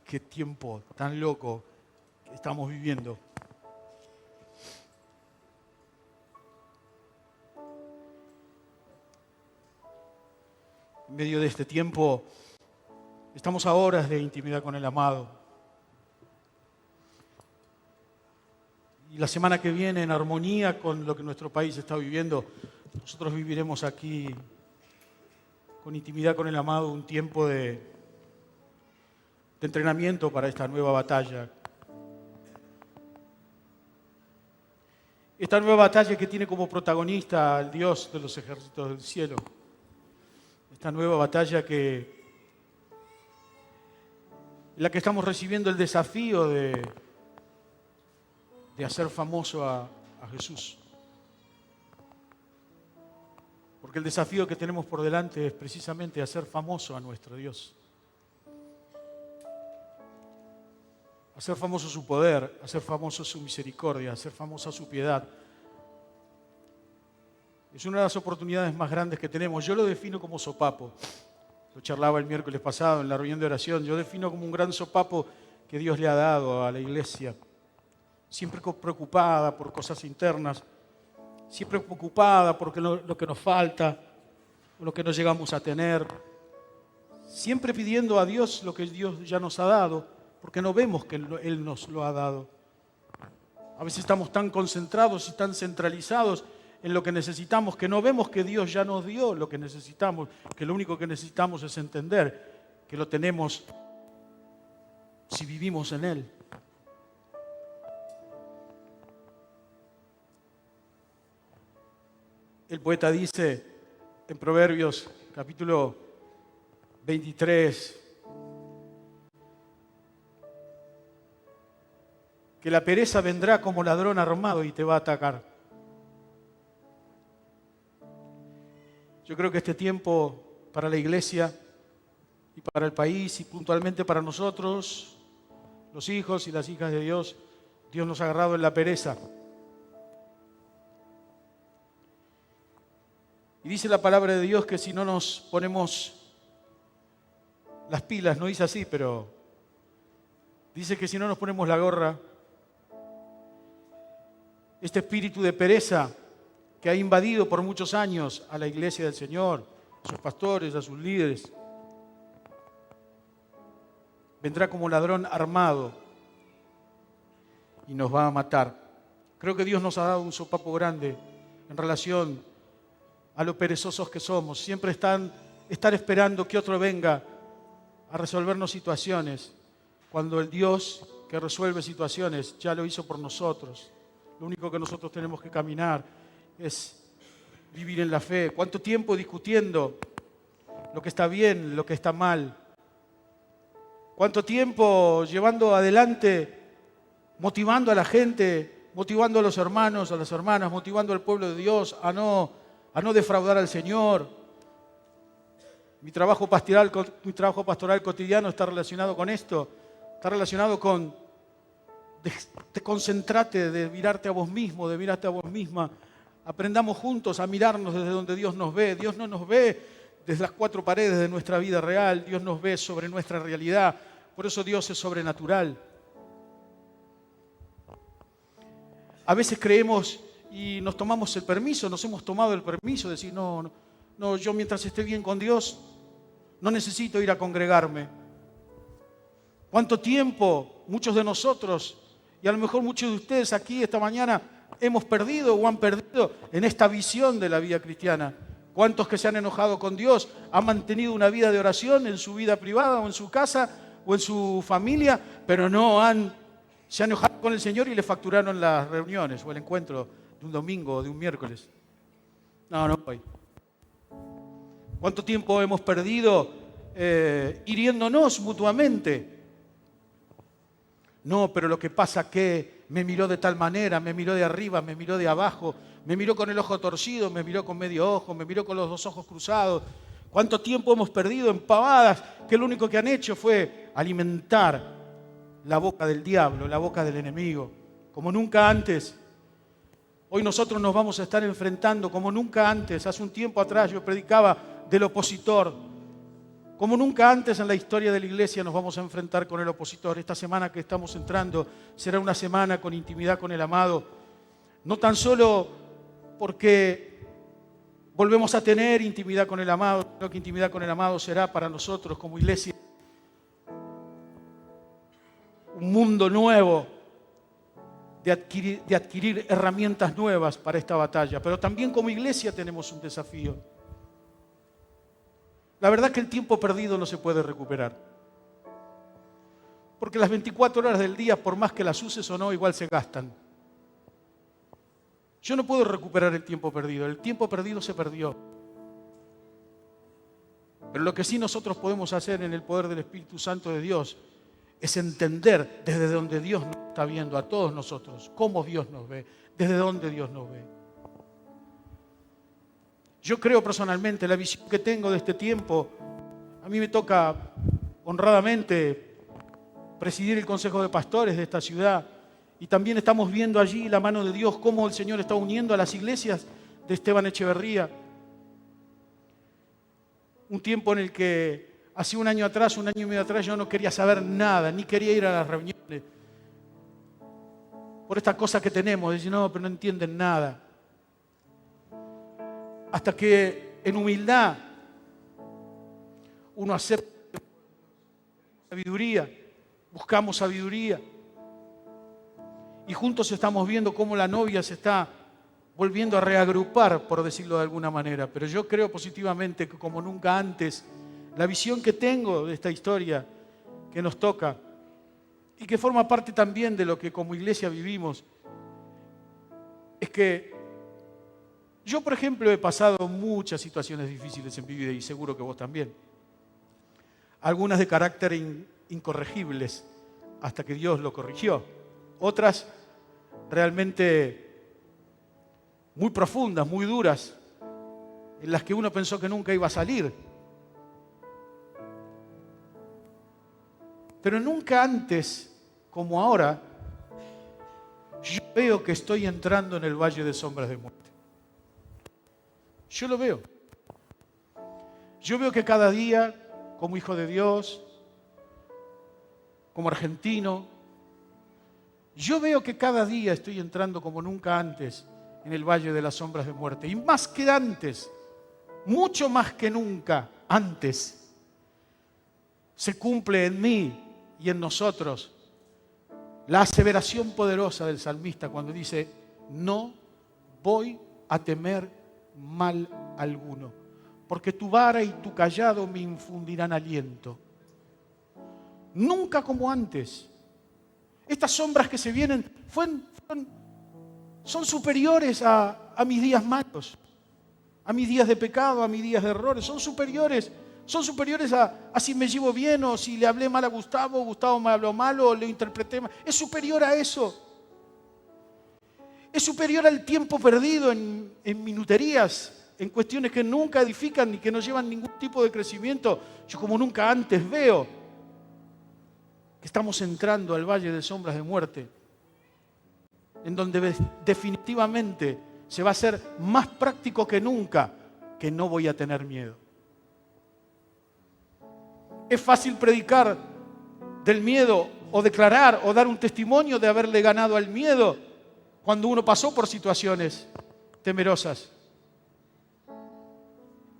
qué tiempo tan loco que estamos viviendo. En medio de este tiempo estamos a horas de intimidad con el amado. Y la semana que viene, en armonía con lo que nuestro país está viviendo, nosotros viviremos aquí con intimidad con el amado un tiempo de entrenamiento para esta nueva batalla. Esta nueva batalla que tiene como protagonista al Dios de los ejércitos del cielo. Esta nueva batalla en la que estamos recibiendo el desafío de hacer famoso a Jesús. Porque el desafío que tenemos por delante es precisamente hacer famoso a nuestro Dios. Hacer famoso su poder, hacer famoso su misericordia, hacer famosa su piedad. Es una de las oportunidades más grandes que tenemos. Yo lo defino como sopapo. Lo charlaba el miércoles pasado en la reunión de oración. Yo defino como un gran sopapo que Dios le ha dado a la iglesia. Siempre preocupada por cosas internas, siempre preocupada por lo que nos falta, lo que no llegamos a tener. Siempre pidiendo a Dios lo que Dios ya nos ha dado, porque no vemos que Él nos lo ha dado. A veces estamos tan concentrados y tan centralizados en lo que necesitamos, que no vemos que Dios ya nos dio lo que necesitamos, que lo único que necesitamos es entender que lo tenemos si vivimos en Él. El poeta dice en Proverbios capítulo 23 que la pereza vendrá como ladrón armado y te va a atacar. Yo creo que este tiempo para la iglesia y para el país y puntualmente para nosotros, los hijos y las hijas de Dios, Dios nos ha agarrado en la pereza. Y dice la palabra de Dios que si no nos ponemos las pilas, no dice así, pero dice que si no nos ponemos la gorra, este espíritu de pereza que ha invadido por muchos años a la iglesia del Señor, a sus pastores, a sus líderes, vendrá como ladrón armado y nos va a matar. Creo que Dios nos ha dado un sopapo grande en relación a lo perezosos que somos. Siempre estar esperando que otro venga a resolvernos situaciones, cuando el Dios que resuelve situaciones ya lo hizo por nosotros. Lo único que nosotros tenemos que caminar es vivir en la fe. ¿Cuánto tiempo discutiendo lo que está bien, lo que está mal? ¿Cuánto tiempo llevando adelante, motivando a la gente, motivando a los hermanos, a las hermanas, motivando al pueblo de Dios a no defraudar al Señor? Mi trabajo pastoral cotidiano está relacionado con esto. Está relacionado con de concentrate, de mirarte a vos mismo, de mirarte a vos misma. Aprendamos juntos a mirarnos desde donde Dios nos ve. Dios no nos ve desde las cuatro paredes de nuestra vida real. Dios nos ve sobre nuestra realidad. Por eso Dios es sobrenatural. A veces creemos y nos tomamos el permiso, nos hemos tomado el permiso de decir, no, yo mientras esté bien con Dios, no necesito ir a congregarme. ¿Cuánto tiempo muchos de nosotros, y a lo mejor muchos de ustedes aquí esta mañana, hemos perdido o han perdido en esta visión de la vida cristiana? ¿Cuántos que se han enojado con Dios han mantenido una vida de oración en su vida privada o en su casa o en su familia, pero se han enojado con el Señor y le facturaron las reuniones o el encuentro de un domingo o de un miércoles? No voy. ¿Cuánto tiempo hemos perdido hiriéndonos mutuamente? No, pero lo que pasa que me miró de tal manera, me miró de arriba, me miró de abajo, me miró con el ojo torcido, me miró con medio ojo, me miró con los dos ojos cruzados. ¿Cuánto tiempo hemos perdido en pavadas que lo único que han hecho fue alimentar la boca del diablo, la boca del enemigo, como nunca antes? Hoy nosotros nos vamos a estar enfrentando como nunca antes. Hace un tiempo atrás yo predicaba del opositor. Como nunca antes en la historia de la iglesia nos vamos a enfrentar con el opositor. Esta semana que estamos entrando será una semana con intimidad con el amado. No tan solo porque volvemos a tener intimidad con el amado, sino que intimidad con el amado será para nosotros como iglesia un mundo nuevo de adquirir herramientas nuevas para esta batalla. Pero también como iglesia tenemos un desafío. La verdad que el tiempo perdido no se puede recuperar. Porque las 24 horas del día, por más que las uses o no, igual se gastan. Yo no puedo recuperar el tiempo perdido. El tiempo perdido se perdió. Pero lo que sí nosotros podemos hacer en el poder del Espíritu Santo de Dios es entender desde donde Dios nos está viendo a todos nosotros, cómo Dios nos ve, desde dónde Dios nos ve. Yo creo personalmente, la visión que tengo de este tiempo, a mí me toca honradamente presidir el Consejo de Pastores de esta ciudad y también estamos viendo allí la mano de Dios, cómo el Señor está uniendo a las iglesias de Esteban Echeverría. Un tiempo en el que hace un año atrás, un año y medio atrás, yo no quería saber nada, ni quería ir a las reuniones. Por esta cosa que tenemos, de decir, no, pero no entienden nada. Hasta que en humildad uno acepta sabiduría, buscamos sabiduría. Y juntos estamos viendo cómo la novia se está volviendo a reagrupar, por decirlo de alguna manera. Pero yo creo positivamente que como nunca antes, la visión que tengo de esta historia que nos toca y que forma parte también de lo que como iglesia vivimos, es que yo, por ejemplo, he pasado muchas situaciones difíciles en mi vida y seguro que vos también. Algunas de carácter incorregibles hasta que Dios lo corrigió. Otras realmente muy profundas, muy duras, en las que uno pensó que nunca iba a salir. Pero nunca antes como ahora, yo veo que estoy entrando en el valle de sombras de muerte. Yo lo veo. Yo veo que cada día, como hijo de Dios, como argentino, yo veo que cada día estoy entrando como nunca antes en el valle de las sombras de muerte. Y más que antes, mucho más que nunca antes, se cumple en mí y en nosotros la aseveración poderosa del salmista cuando dice, no voy a temer mal alguno, porque tu vara y tu cayado me infundirán aliento. Nunca como antes. Estas sombras que se vienen son superiores a mis días malos, a mis días de pecado, a mis días de errores. Son superiores a si me llevo bien o si le hablé mal a Gustavo, Gustavo me habló mal o le interpreté mal. Es superior a eso. Es superior al tiempo perdido en minuterías, en cuestiones que nunca edifican ni que no llevan ningún tipo de crecimiento. Yo como nunca antes veo que estamos entrando al valle de sombras de muerte, en donde definitivamente se va a hacer más práctico que nunca que no voy a tener miedo. Es fácil predicar del miedo o declarar o dar un testimonio de haberle ganado al miedo cuando uno pasó por situaciones temerosas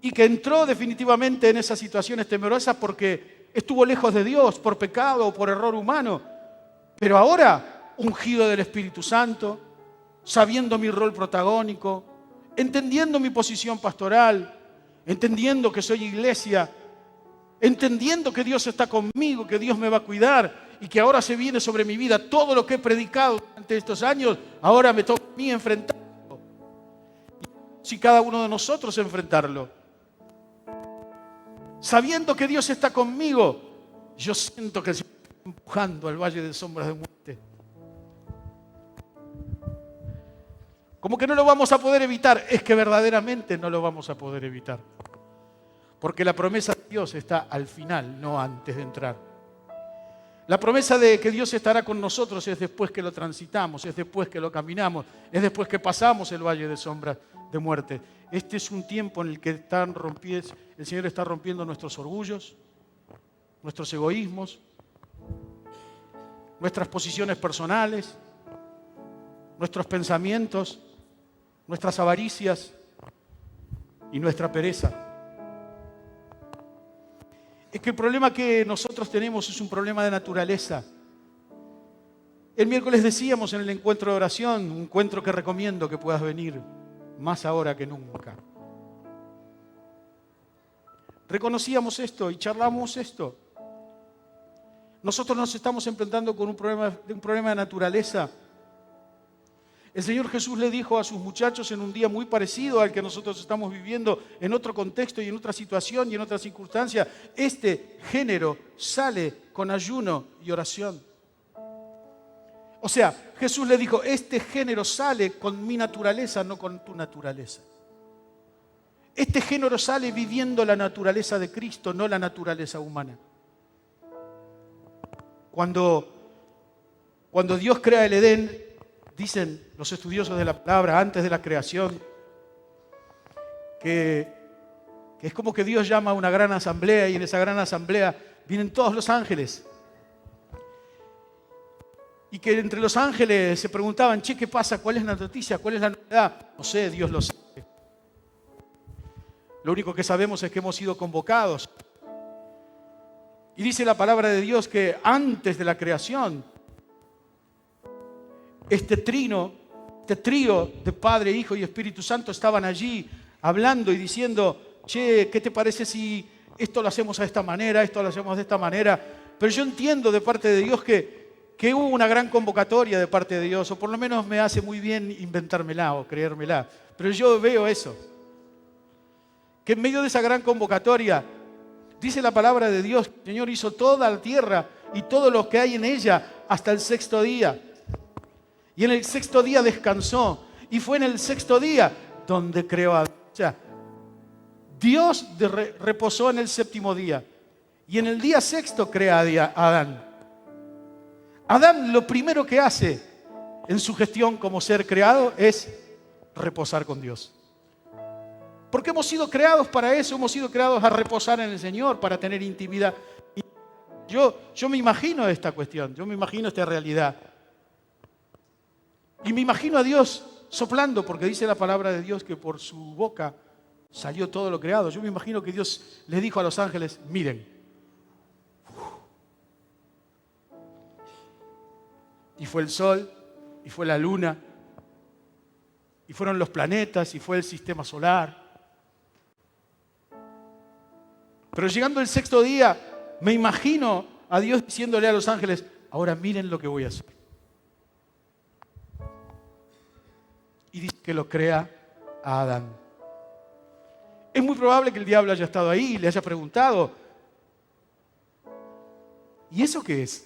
y que entró definitivamente en esas situaciones temerosas porque estuvo lejos de Dios por pecado o por error humano. Pero ahora, ungido del Espíritu Santo, sabiendo mi rol protagónico, entendiendo mi posición pastoral, entendiendo que soy iglesia, entendiendo que Dios está conmigo, que Dios me va a cuidar y que ahora se viene sobre mi vida todo lo que he predicado durante estos años, ahora me toca a mí enfrentarlo. Si cada uno de nosotros enfrentarlo. Sabiendo que Dios está conmigo, yo siento que el Señor está empujando al valle de sombras de muerte. Como que no lo vamos a poder evitar, es que verdaderamente no lo vamos a poder evitar. Porque la promesa de Dios está al final, no antes de entrar. La promesa de que Dios estará con nosotros es después que lo transitamos, es después que lo caminamos, es después que pasamos el valle de sombras de muerte. Este es un tiempo en el que el Señor está rompiendo nuestros orgullos, nuestros egoísmos, nuestras posiciones personales, nuestros pensamientos, nuestras avaricias y nuestra pereza. Es que el problema que nosotros tenemos es un problema de naturaleza. El miércoles decíamos en el encuentro de oración, un encuentro que recomiendo que puedas venir, más ahora que nunca. Reconocíamos esto y charlamos esto. Nosotros nos estamos enfrentando con un problema de naturaleza. El Señor Jesús le dijo a sus muchachos en un día muy parecido al que nosotros estamos viviendo, en otro contexto y en otra situación y en otra circunstancia: este género sale con ayuno y oración. O sea, Jesús le dijo, este género sale con mi naturaleza, no con tu naturaleza. Este género sale viviendo la naturaleza de Cristo, no la naturaleza humana. Cuando Dios crea el Edén, dicen los estudiosos de la palabra, antes de la creación, que es como que Dios llama a una gran asamblea y en esa gran asamblea vienen todos los ángeles. Y que entre los ángeles se preguntaban, che, ¿qué pasa? ¿Cuál es la noticia? ¿Cuál es la novedad? No sé, Dios lo sabe. Lo único que sabemos es que hemos sido convocados. Y dice la palabra de Dios que antes de la creación, este trío de Padre, Hijo y Espíritu Santo estaban allí hablando y diciendo, che, ¿qué te parece si esto lo hacemos de esta manera, esto lo hacemos de esta manera? Pero yo entiendo de parte de Dios que hubo una gran convocatoria de parte de Dios, o por lo menos me hace muy bien inventármela o creérmela. Pero yo veo eso, que en medio de esa gran convocatoria, dice la palabra de Dios, el Señor hizo toda la tierra y todo lo que hay en ella hasta el sexto día. Y en el sexto día descansó. Y fue en el sexto día donde creó a Adán. O sea, Dios reposó en el séptimo día. Y en el día sexto crea a Adán. Adán lo primero que hace en su gestión como ser creado es reposar con Dios. Porque hemos sido creados para eso, hemos sido creados a reposar en el Señor, para tener intimidad. Yo me imagino esta cuestión, yo me imagino esta realidad. Y me imagino a Dios soplando, porque dice la palabra de Dios que por su boca salió todo lo creado. Yo me imagino que Dios le dijo a los ángeles, miren. Y fue el sol, y fue la luna, y fueron los planetas, y fue el sistema solar. Pero llegando el sexto día, me imagino a Dios diciéndole a los ángeles, ahora miren lo que voy a hacer. Y dice que lo crea a Adán. Es muy probable que el diablo haya estado ahí y le haya preguntado, ¿y eso qué es?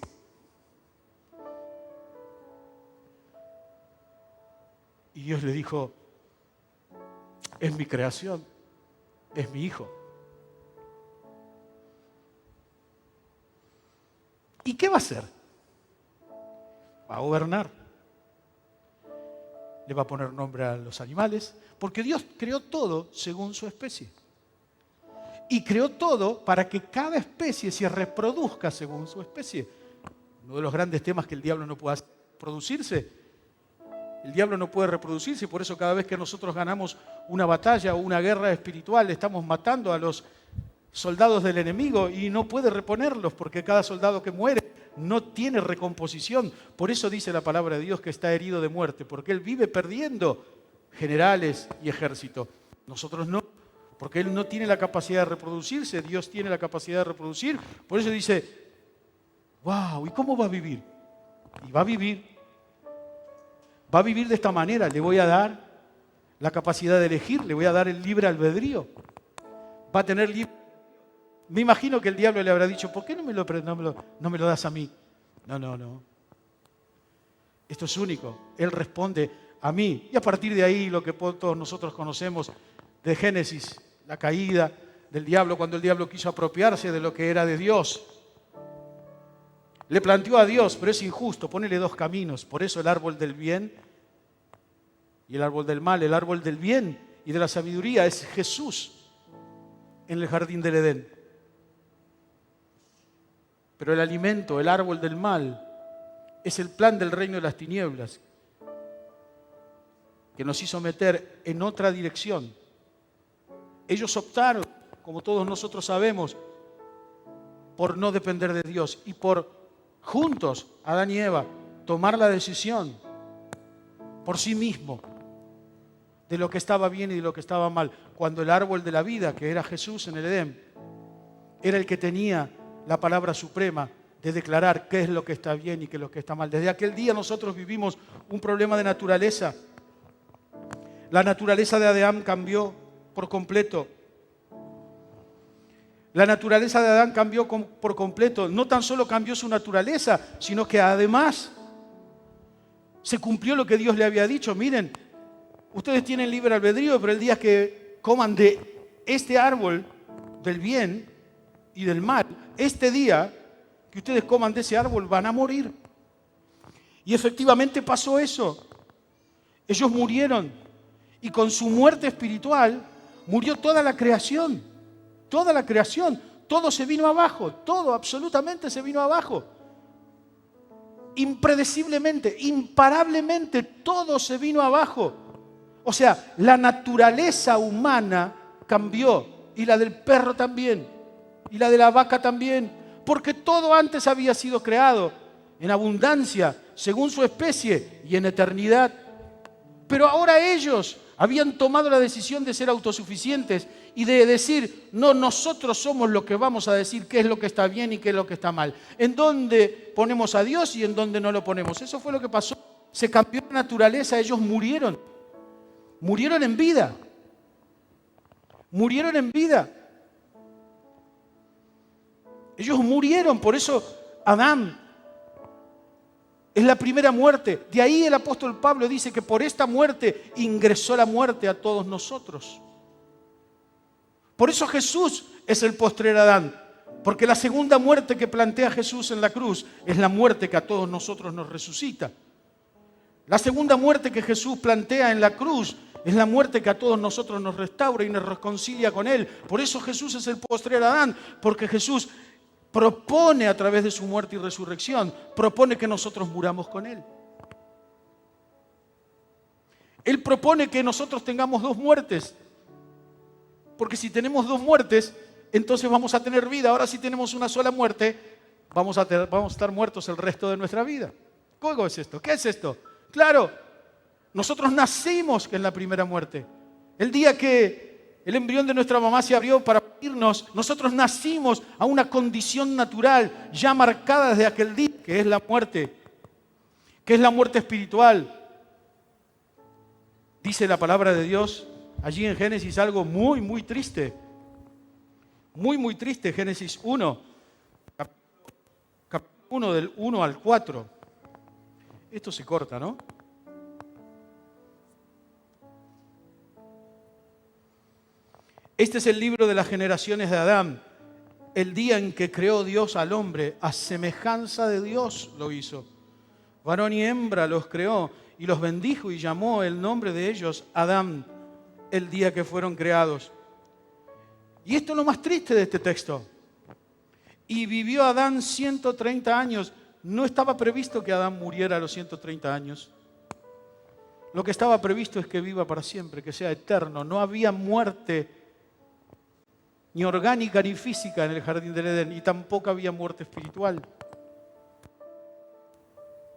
Y Dios le dijo, es mi creación, es mi hijo. ¿Y qué va a hacer? Va a gobernar. Le va a poner nombre a los animales, porque Dios creó todo según su especie. Y creó todo para que cada especie se reproduzca según su especie. Uno de los grandes temas que el diablo no puede producirse. El diablo no puede reproducirse, y por eso cada vez que nosotros ganamos una batalla o una guerra espiritual, estamos matando a los soldados del enemigo y no puede reponerlos, porque cada soldado que muere no tiene recomposición. Por eso dice la palabra de Dios que está herido de muerte, porque él vive perdiendo generales y ejército. Nosotros no, porque él no tiene la capacidad de reproducirse, Dios tiene la capacidad de reproducir. Por eso dice, wow, ¿y cómo va a vivir? Y va a vivir de esta manera. Le voy a dar la capacidad de elegir, le voy a dar el libre albedrío. Va a tener libre. Me imagino que el diablo le habrá dicho, ¿por qué no me lo das a mí? No. Esto es único. Él responde a mí. Y a partir de ahí, lo que todos nosotros conocemos de Génesis, la caída del diablo, cuando el diablo quiso apropiarse de lo que era de Dios. Le planteó a Dios, pero es injusto, ponele dos caminos. Por eso el árbol del bien y el árbol del mal. El árbol del bien y de la sabiduría es Jesús en el jardín del Edén. Pero el alimento, el árbol del mal, es el plan del reino de las tinieblas, que nos hizo meter en otra dirección. Ellos optaron, como todos nosotros sabemos, por no depender de Dios y por juntos, Adán y Eva, tomar la decisión por sí mismo de lo que estaba bien y de lo que estaba mal, cuando el árbol de la vida, que era Jesús en el Edén, era el que tenía la palabra suprema de declarar qué es lo que está bien y qué es lo que está mal. Desde aquel día nosotros vivimos un problema de naturaleza. La naturaleza de Adán cambió por completo. La naturaleza de Adán cambió por completo. No tan solo cambió su naturaleza, sino que además se cumplió lo que Dios le había dicho. Miren, ustedes tienen libre albedrío, pero el día que coman de este árbol del bien y del mal, este día que ustedes coman de ese árbol van a morir. Y efectivamente pasó eso. Ellos murieron. Y con su muerte espiritual murió toda la creación. Toda la creación. Todo se vino abajo. Todo absolutamente se vino abajo. Impredeciblemente, imparablemente, todo se vino abajo. O sea, la naturaleza humana cambió. Y la del perro también. Y la de la vaca también. Porque todo antes había sido creado en abundancia, según su especie y en eternidad. Pero ahora ellos habían tomado la decisión de ser autosuficientes y de decir, no, nosotros somos los que vamos a decir qué es lo que está bien y qué es lo que está mal. En dónde ponemos a Dios y en dónde no lo ponemos. Eso fue lo que pasó. Se cambió la naturaleza, ellos murieron. Murieron en vida. Murieron en vida. Ellos murieron, por eso Adán es la primera muerte. De ahí el apóstol Pablo dice que por esta muerte ingresó la muerte a todos nosotros. Por eso Jesús es el postrer Adán, porque la segunda muerte que plantea Jesús en la cruz es la muerte que a todos nosotros nos resucita. La segunda muerte que Jesús plantea en la cruz es la muerte que a todos nosotros nos restaura y nos reconcilia con Él. Por eso Jesús es el postrer Adán, porque Jesús propone a través de su muerte y resurrección, propone que nosotros muramos con Él. Él propone que nosotros tengamos dos muertes, porque si tenemos dos muertes, entonces vamos a tener vida. Ahora si tenemos una sola muerte, vamos a estar muertos el resto de nuestra vida. ¿Cómo es esto? ¿Qué es esto? Claro, nosotros nacimos en la primera muerte. El día que el embrión de nuestra mamá se abrió para irnos, nosotros nacimos a una condición natural ya marcada desde aquel día, que es la muerte espiritual. Dice la palabra de Dios allí en Génesis algo muy, muy triste. Muy, muy triste, Génesis 1, capítulo 1 del 1 al 4. Esto se corta, ¿no? Este es el libro de las generaciones de Adán. El día en que creó Dios al hombre, a semejanza de Dios lo hizo. Varón y hembra los creó y los bendijo y llamó el nombre de ellos Adán, el día que fueron creados. Y esto es lo más triste de este texto. Y vivió Adán 130 años. No estaba previsto que Adán muriera a los 130 años. Lo que estaba previsto es que viva para siempre, que sea eterno. No había muerte ni orgánica ni física en el jardín del Edén, y tampoco había muerte espiritual.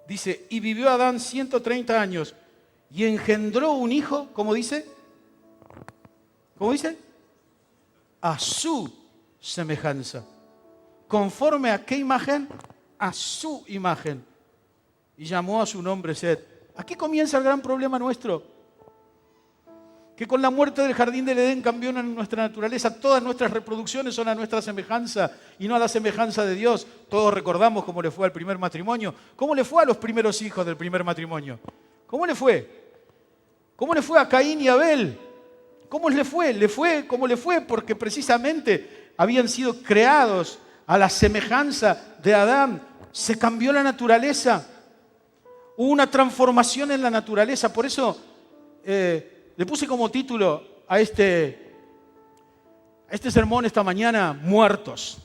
Dice, y vivió Adán 130 años y engendró un hijo, ¿cómo dice? ¿Cómo dice? A su semejanza. ¿Conforme a qué imagen? A su imagen. Y llamó a su nombre Set. Aquí comienza el gran problema nuestro. Que con la muerte del jardín del Edén cambió nuestra naturaleza. Todas nuestras reproducciones son a nuestra semejanza y no a la semejanza de Dios. Todos recordamos cómo le fue al primer matrimonio. ¿Cómo le fue a los primeros hijos del primer matrimonio? ¿Cómo le fue? ¿Cómo le fue a Caín y Abel? ¿Cómo le fue? Le fue como le fue porque precisamente habían sido creados a la semejanza de Adán. Se cambió la naturaleza. Hubo una transformación en la naturaleza. Por eso le puse como título a este sermón esta mañana, Muertos.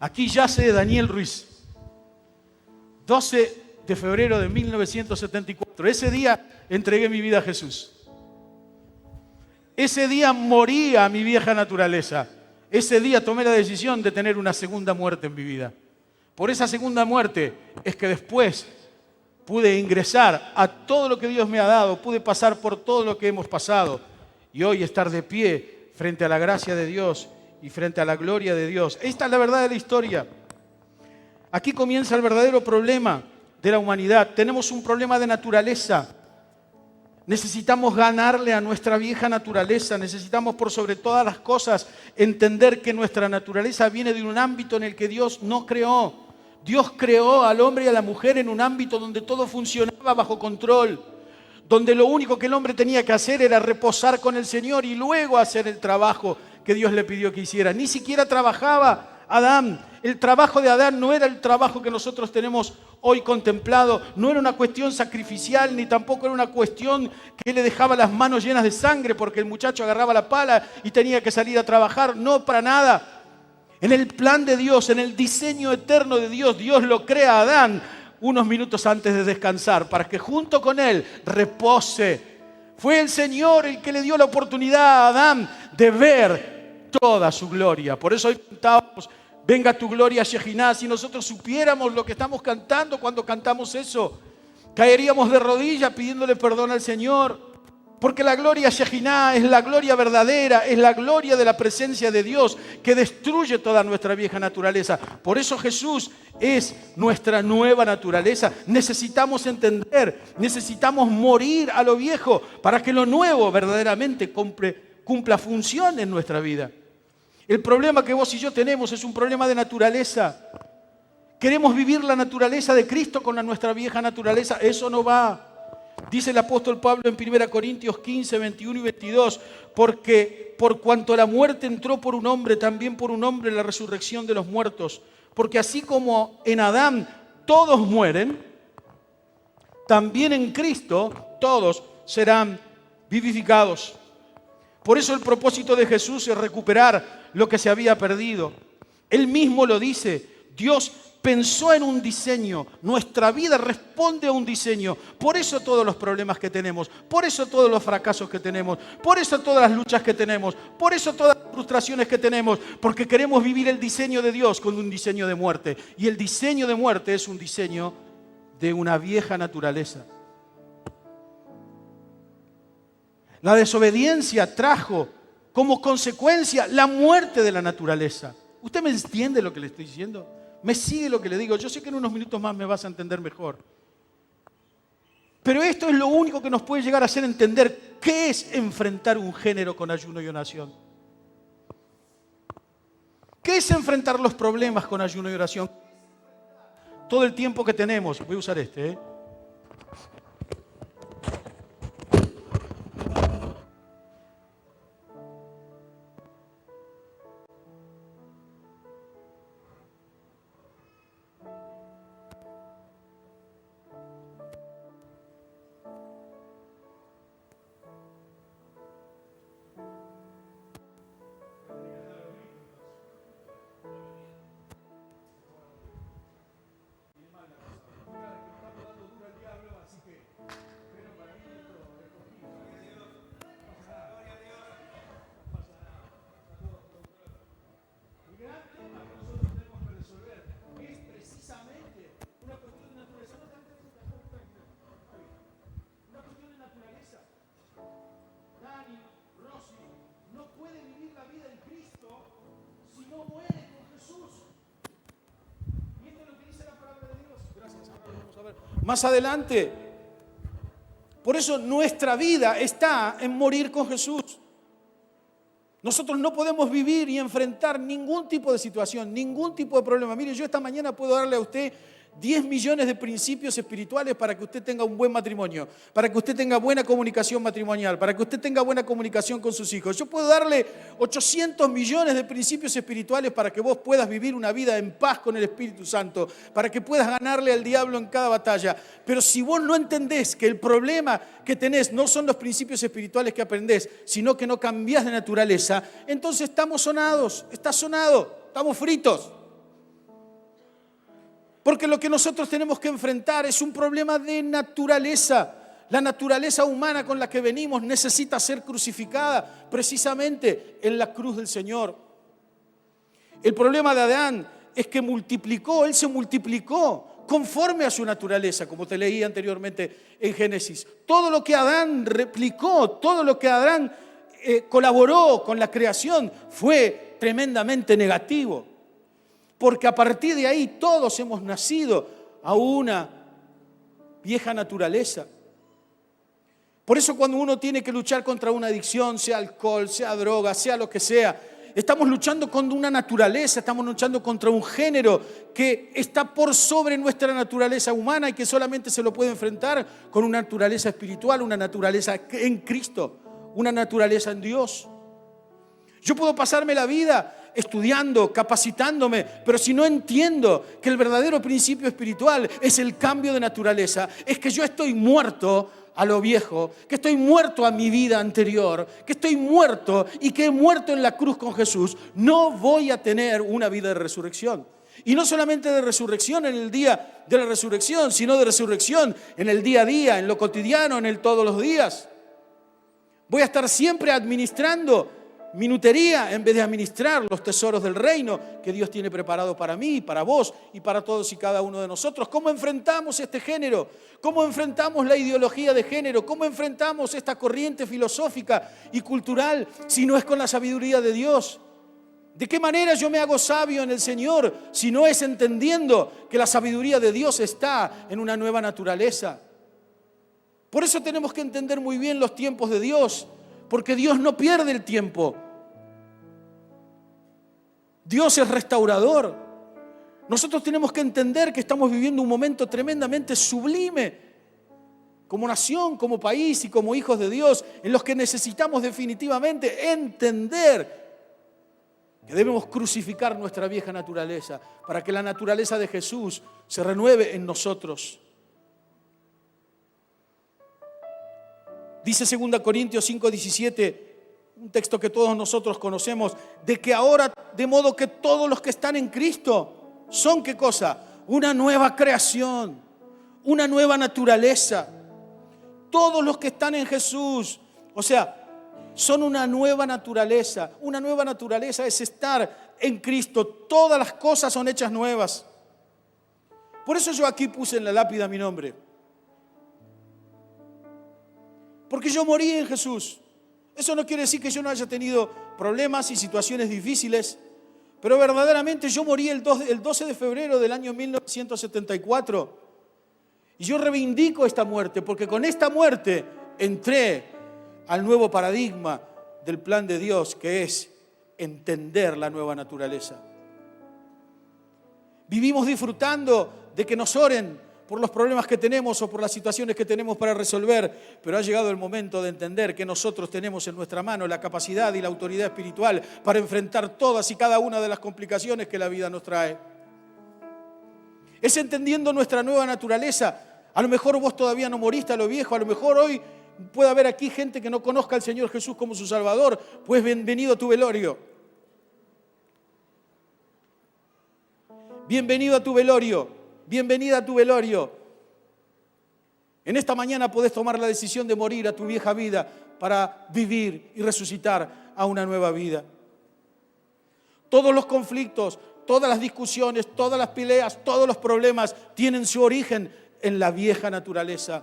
Aquí yace Daniel Ruiz. 12 de febrero de 1974. Ese día entregué mi vida a Jesús. Ese día morí a mi vieja naturaleza. Ese día tomé la decisión de tener una segunda muerte en mi vida. Por esa segunda muerte es que después pude ingresar a todo lo que Dios me ha dado, pude pasar por todo lo que hemos pasado y hoy estar de pie frente a la gracia de Dios y frente a la gloria de Dios. Esta es la verdad de la historia. Aquí comienza el verdadero problema de la humanidad. Tenemos un problema de naturaleza. Necesitamos ganarle a nuestra vieja naturaleza. Necesitamos por sobre todas las cosas entender que nuestra naturaleza viene de un ámbito en el que Dios no creó. Dios creó al hombre y a la mujer en un ámbito donde todo funcionaba bajo control, donde lo único que el hombre tenía que hacer era reposar con el Señor y luego hacer el trabajo que Dios le pidió que hiciera. Ni siquiera trabajaba Adán. El trabajo de Adán no era el trabajo que nosotros tenemos hoy contemplado, no era una cuestión sacrificial, ni tampoco era una cuestión que le dejaba las manos llenas de sangre porque el muchacho agarraba la pala y tenía que salir a trabajar. No, para nada. En el plan de Dios, en el diseño eterno de Dios, Dios lo crea a Adán unos minutos antes de descansar para que junto con él repose. Fue el Señor el que le dio la oportunidad a Adán de ver toda su gloria. Por eso hoy cantábamos: venga tu gloria, Shekinah. Si nosotros supiéramos lo que estamos cantando cuando cantamos eso, caeríamos de rodillas pidiéndole perdón al Señor. Porque la gloria Shekinah es la gloria verdadera, es la gloria de la presencia de Dios que destruye toda nuestra vieja naturaleza. Por eso Jesús es nuestra nueva naturaleza. Necesitamos entender, necesitamos morir a lo viejo para que lo nuevo verdaderamente cumpla función en nuestra vida. El problema que vos y yo tenemos es un problema de naturaleza. Queremos vivir la naturaleza de Cristo con nuestra vieja naturaleza. Eso no va. Dice el apóstol Pablo en 1 Corintios 15, 21 y 22, porque por cuanto la muerte entró por un hombre, también por un hombre la resurrección de los muertos. Porque así como en Adán todos mueren, también en Cristo todos serán vivificados. Por eso el propósito de Jesús es recuperar lo que se había perdido. Él mismo lo dice: Dios pensó en un diseño, nuestra vida responde a un diseño. Por eso todos los problemas que tenemos, por eso todos los fracasos que tenemos, por eso todas las luchas que tenemos, por eso todas las frustraciones que tenemos, porque queremos vivir el diseño de Dios con un diseño de muerte. Y el diseño de muerte es un diseño de una vieja naturaleza. La desobediencia trajo como consecuencia la muerte de la naturaleza. ¿Usted me entiende lo que le estoy diciendo? ¿Me sigue lo que le digo? Yo sé que en unos minutos más me vas a entender mejor. Pero esto es lo único que nos puede llegar a hacer entender qué es enfrentar un género con ayuno y oración. ¿Qué es enfrentar los problemas con ayuno y oración? Todo el tiempo que tenemos. Voy a usar este, más adelante. Por eso nuestra vida está en morir con Jesús. Nosotros no podemos vivir y enfrentar ningún tipo de situación, ningún tipo de problema. Mire, yo esta mañana puedo darle a usted 10 millones de principios espirituales para que usted tenga un buen matrimonio, para que usted tenga buena comunicación matrimonial, para que usted tenga buena comunicación con sus hijos. Yo puedo darle 800 millones de principios espirituales para que vos puedas vivir una vida en paz con el Espíritu Santo, para que puedas ganarle al diablo en cada batalla. Pero si vos no entendés que el problema que tenés no son los principios espirituales que aprendés, sino que no cambiás de naturaleza, entonces estamos sonados, está sonado, estamos fritos. Porque lo que nosotros tenemos que enfrentar es un problema de naturaleza. La naturaleza humana con la que venimos necesita ser crucificada precisamente en la cruz del Señor. El problema de Adán es que él se multiplicó conforme a su naturaleza, como te leí anteriormente en Génesis. Todo lo que Adán replicó, todo lo que Adán colaboró con la creación fue tremendamente negativo. Porque a partir de ahí todos hemos nacido a una vieja naturaleza. Por eso cuando uno tiene que luchar contra una adicción, sea alcohol, sea droga, sea lo que sea, estamos luchando contra una naturaleza, estamos luchando contra un género que está por sobre nuestra naturaleza humana y que solamente se lo puede enfrentar con una naturaleza espiritual, una naturaleza en Cristo, una naturaleza en Dios. Yo puedo pasarme la vida estudiando, capacitándome, pero si no entiendo que el verdadero principio espiritual es el cambio de naturaleza, es que yo estoy muerto a lo viejo, que estoy muerto a mi vida anterior, que estoy muerto y que he muerto en la cruz con Jesús, no voy a tener una vida de resurrección. Y no solamente de resurrección en el día de la resurrección, sino de resurrección en el día a día, en lo cotidiano, en el todos los días. Voy a estar siempre administrando minutería en vez de administrar los tesoros del reino que Dios tiene preparado para mí, para vos y para todos y cada uno de nosotros. ¿Cómo enfrentamos este género? ¿Cómo enfrentamos la ideología de género? ¿Cómo enfrentamos esta corriente filosófica y cultural si no es con la sabiduría de Dios? ¿De qué manera yo me hago sabio en el Señor si no es entendiendo que la sabiduría de Dios está en una nueva naturaleza? Por eso tenemos que entender muy bien los tiempos de Dios, porque Dios no pierde el tiempo. Dios es restaurador. Nosotros tenemos que entender que estamos viviendo un momento tremendamente sublime como nación, como país y como hijos de Dios, en los que necesitamos definitivamente entender que debemos crucificar nuestra vieja naturaleza para que la naturaleza de Jesús se renueve en nosotros. Dice 2 Corintios 5:17, un texto que todos nosotros conocemos, de que ahora, de modo que todos los que están en Cristo son, ¿qué cosa? Una nueva creación, una nueva naturaleza. Todos los que están en Jesús, o sea, son una nueva naturaleza. Una nueva naturaleza es estar en Cristo. Todas las cosas son hechas nuevas. Por eso yo aquí puse en la lápida mi nombre. Porque yo morí en Jesús. Eso no quiere decir que yo no haya tenido problemas y situaciones difíciles, pero verdaderamente yo morí el 12 de febrero del año 1974. Y yo reivindico esta muerte, porque con esta muerte entré al nuevo paradigma del plan de Dios, que es entender la nueva naturaleza. Vivimos disfrutando de que nos oren por los problemas que tenemos o por las situaciones que tenemos para resolver, pero ha llegado el momento de entender que nosotros tenemos en nuestra mano la capacidad y la autoridad espiritual para enfrentar todas y cada una de las complicaciones que la vida nos trae. Es entendiendo nuestra nueva naturaleza. A lo mejor vos todavía no moriste a lo viejo, a lo mejor hoy puede haber aquí gente que no conozca al Señor Jesús como su Salvador, pues bienvenido a tu velorio. Bienvenido a tu velorio. Bienvenida a tu velorio. En esta mañana podés tomar la decisión de morir a tu vieja vida para vivir y resucitar a una nueva vida. Todos los conflictos, todas las discusiones, todas las peleas, todos los problemas tienen su origen en la vieja naturaleza.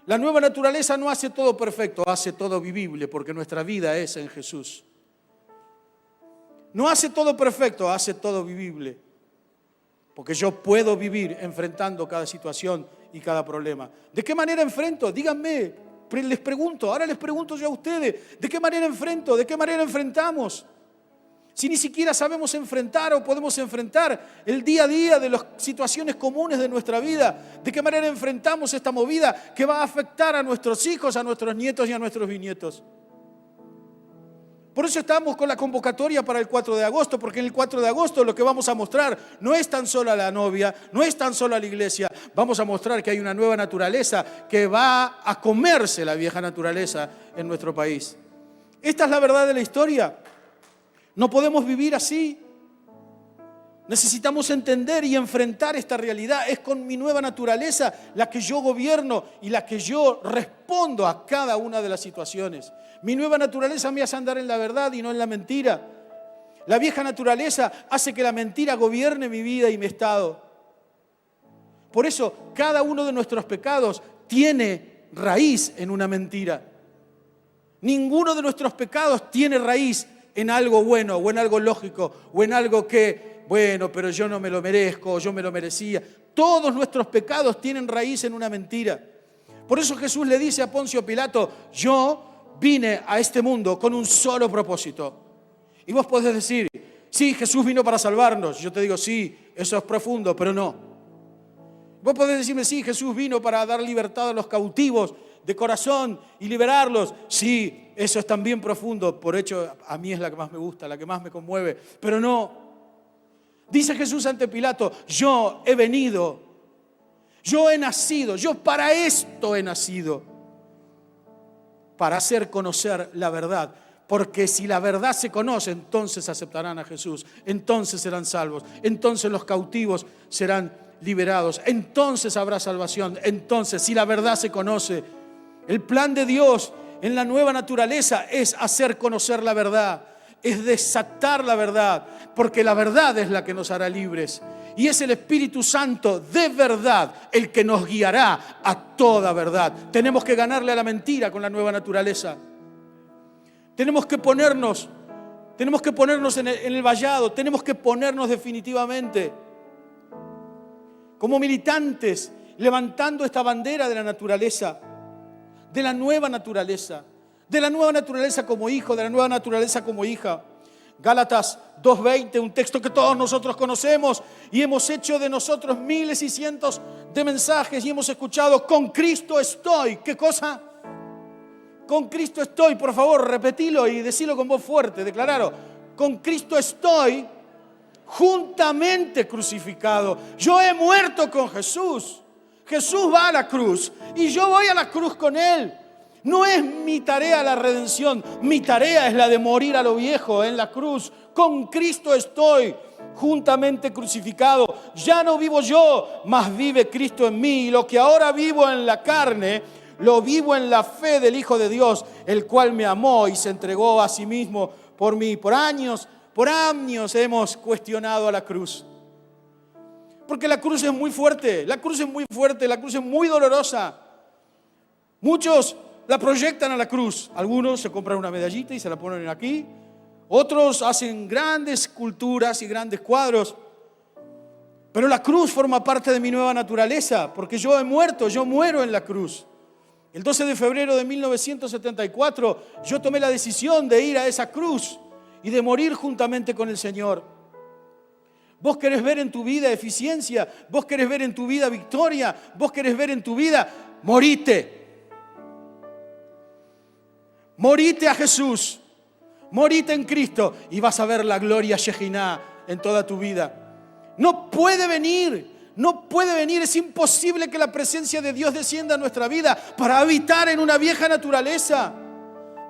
La nueva naturaleza no hace todo perfecto, hace todo vivible, porque nuestra vida es en Jesús. No hace todo perfecto, hace todo vivible. Porque yo puedo vivir enfrentando cada situación y cada problema. ¿De qué manera enfrento? Díganme, les pregunto, ahora les pregunto yo a ustedes, ¿de qué manera enfrento? ¿De qué manera enfrentamos? Si ni siquiera sabemos enfrentar o podemos enfrentar el día a día de las situaciones comunes de nuestra vida, ¿de qué manera enfrentamos esta movida que va a afectar a nuestros hijos, a nuestros nietos y a nuestros bisnietos? Por eso estamos con la convocatoria para el 4 de agosto, porque en el 4 de agosto lo que vamos a mostrar no es tan solo a la novia, no es tan solo a la iglesia, vamos a mostrar que hay una nueva naturaleza que va a comerse la vieja naturaleza en nuestro país. Esta es la verdad de la historia. No podemos vivir así. Necesitamos entender y enfrentar esta realidad. Es con mi nueva naturaleza la que yo gobierno y la que yo respondo a cada una de las situaciones. Mi nueva naturaleza me hace andar en la verdad y no en la mentira. La vieja naturaleza hace que la mentira gobierne mi vida y mi estado. Por eso, cada uno de nuestros pecados tiene raíz en una mentira. Ninguno de nuestros pecados tiene raíz en algo bueno o en algo lógico o en algo que, bueno, pero yo no me lo merezco o yo me lo merecía. Todos nuestros pecados tienen raíz en una mentira. Por eso Jesús le dice a Poncio Pilato, yo vine a este mundo con un solo propósito. Y vos podés decir, sí, Jesús vino para salvarnos. Yo te digo, sí, eso es profundo, pero no. Vos podés decirme, sí, Jesús vino para dar libertad a los cautivos de corazón y liberarlos. Sí, eso es también profundo. Por hecho, a mí es la que más me gusta, la que más me conmueve. Pero no. Dice Jesús ante Pilato, yo he venido, yo he nacido, yo para esto he nacido. Para hacer conocer la verdad. Porque si la verdad se conoce, entonces aceptarán a Jesús. Entonces serán salvos. Entonces los cautivos serán liberados. Entonces habrá salvación. Entonces, si la verdad se conoce, el plan de Dios en la nueva naturaleza es hacer conocer la verdad, es desatar la verdad, porque la verdad es la que nos hará libres. Y es el Espíritu Santo de verdad el que nos guiará a toda verdad. Tenemos que ganarle a la mentira con la nueva naturaleza. Tenemos que ponernos en el vallado, tenemos que ponernos definitivamente como militantes, levantando esta bandera de la naturaleza, de la nueva naturaleza como hijo, de la nueva naturaleza como hija. Gálatas 2:20, un texto que todos nosotros conocemos y hemos hecho de nosotros miles y cientos de mensajes y hemos escuchado, con Cristo estoy. ¿Qué cosa? Con Cristo estoy, por favor, repetilo y decilo con voz fuerte, declaralo. Con Cristo estoy juntamente crucificado. Yo he muerto con Jesús. Jesús va a la cruz y yo voy a la cruz con Él. No es mi tarea la redención, mi tarea es la de morir a lo viejo en la cruz. Con Cristo estoy juntamente crucificado. Ya no vivo yo, mas vive Cristo en mí. Y lo que ahora vivo en la carne, lo vivo en la fe del Hijo de Dios, el cual me amó y se entregó a sí mismo por mí. Por años hemos cuestionado a la cruz. Porque la cruz es muy fuerte, la cruz es muy dolorosa. Muchos la proyectan a la cruz. Algunos se compran una medallita y se la ponen aquí. Otros hacen grandes esculturas y grandes cuadros. Pero la cruz forma parte de mi nueva naturaleza, porque yo he muerto, yo muero en la cruz. El 12 de febrero de 1974, yo tomé la decisión de ir a esa cruz y de morir juntamente con el Señor. Vos querés ver en tu vida eficiencia, vos querés ver en tu vida victoria, vos querés ver en tu vida, morite. Morite a Jesús, morite en Cristo y vas a ver la gloria Shejiná en toda tu vida. No puede venir, es imposible que la presencia de Dios descienda a nuestra vida para habitar en una vieja naturaleza.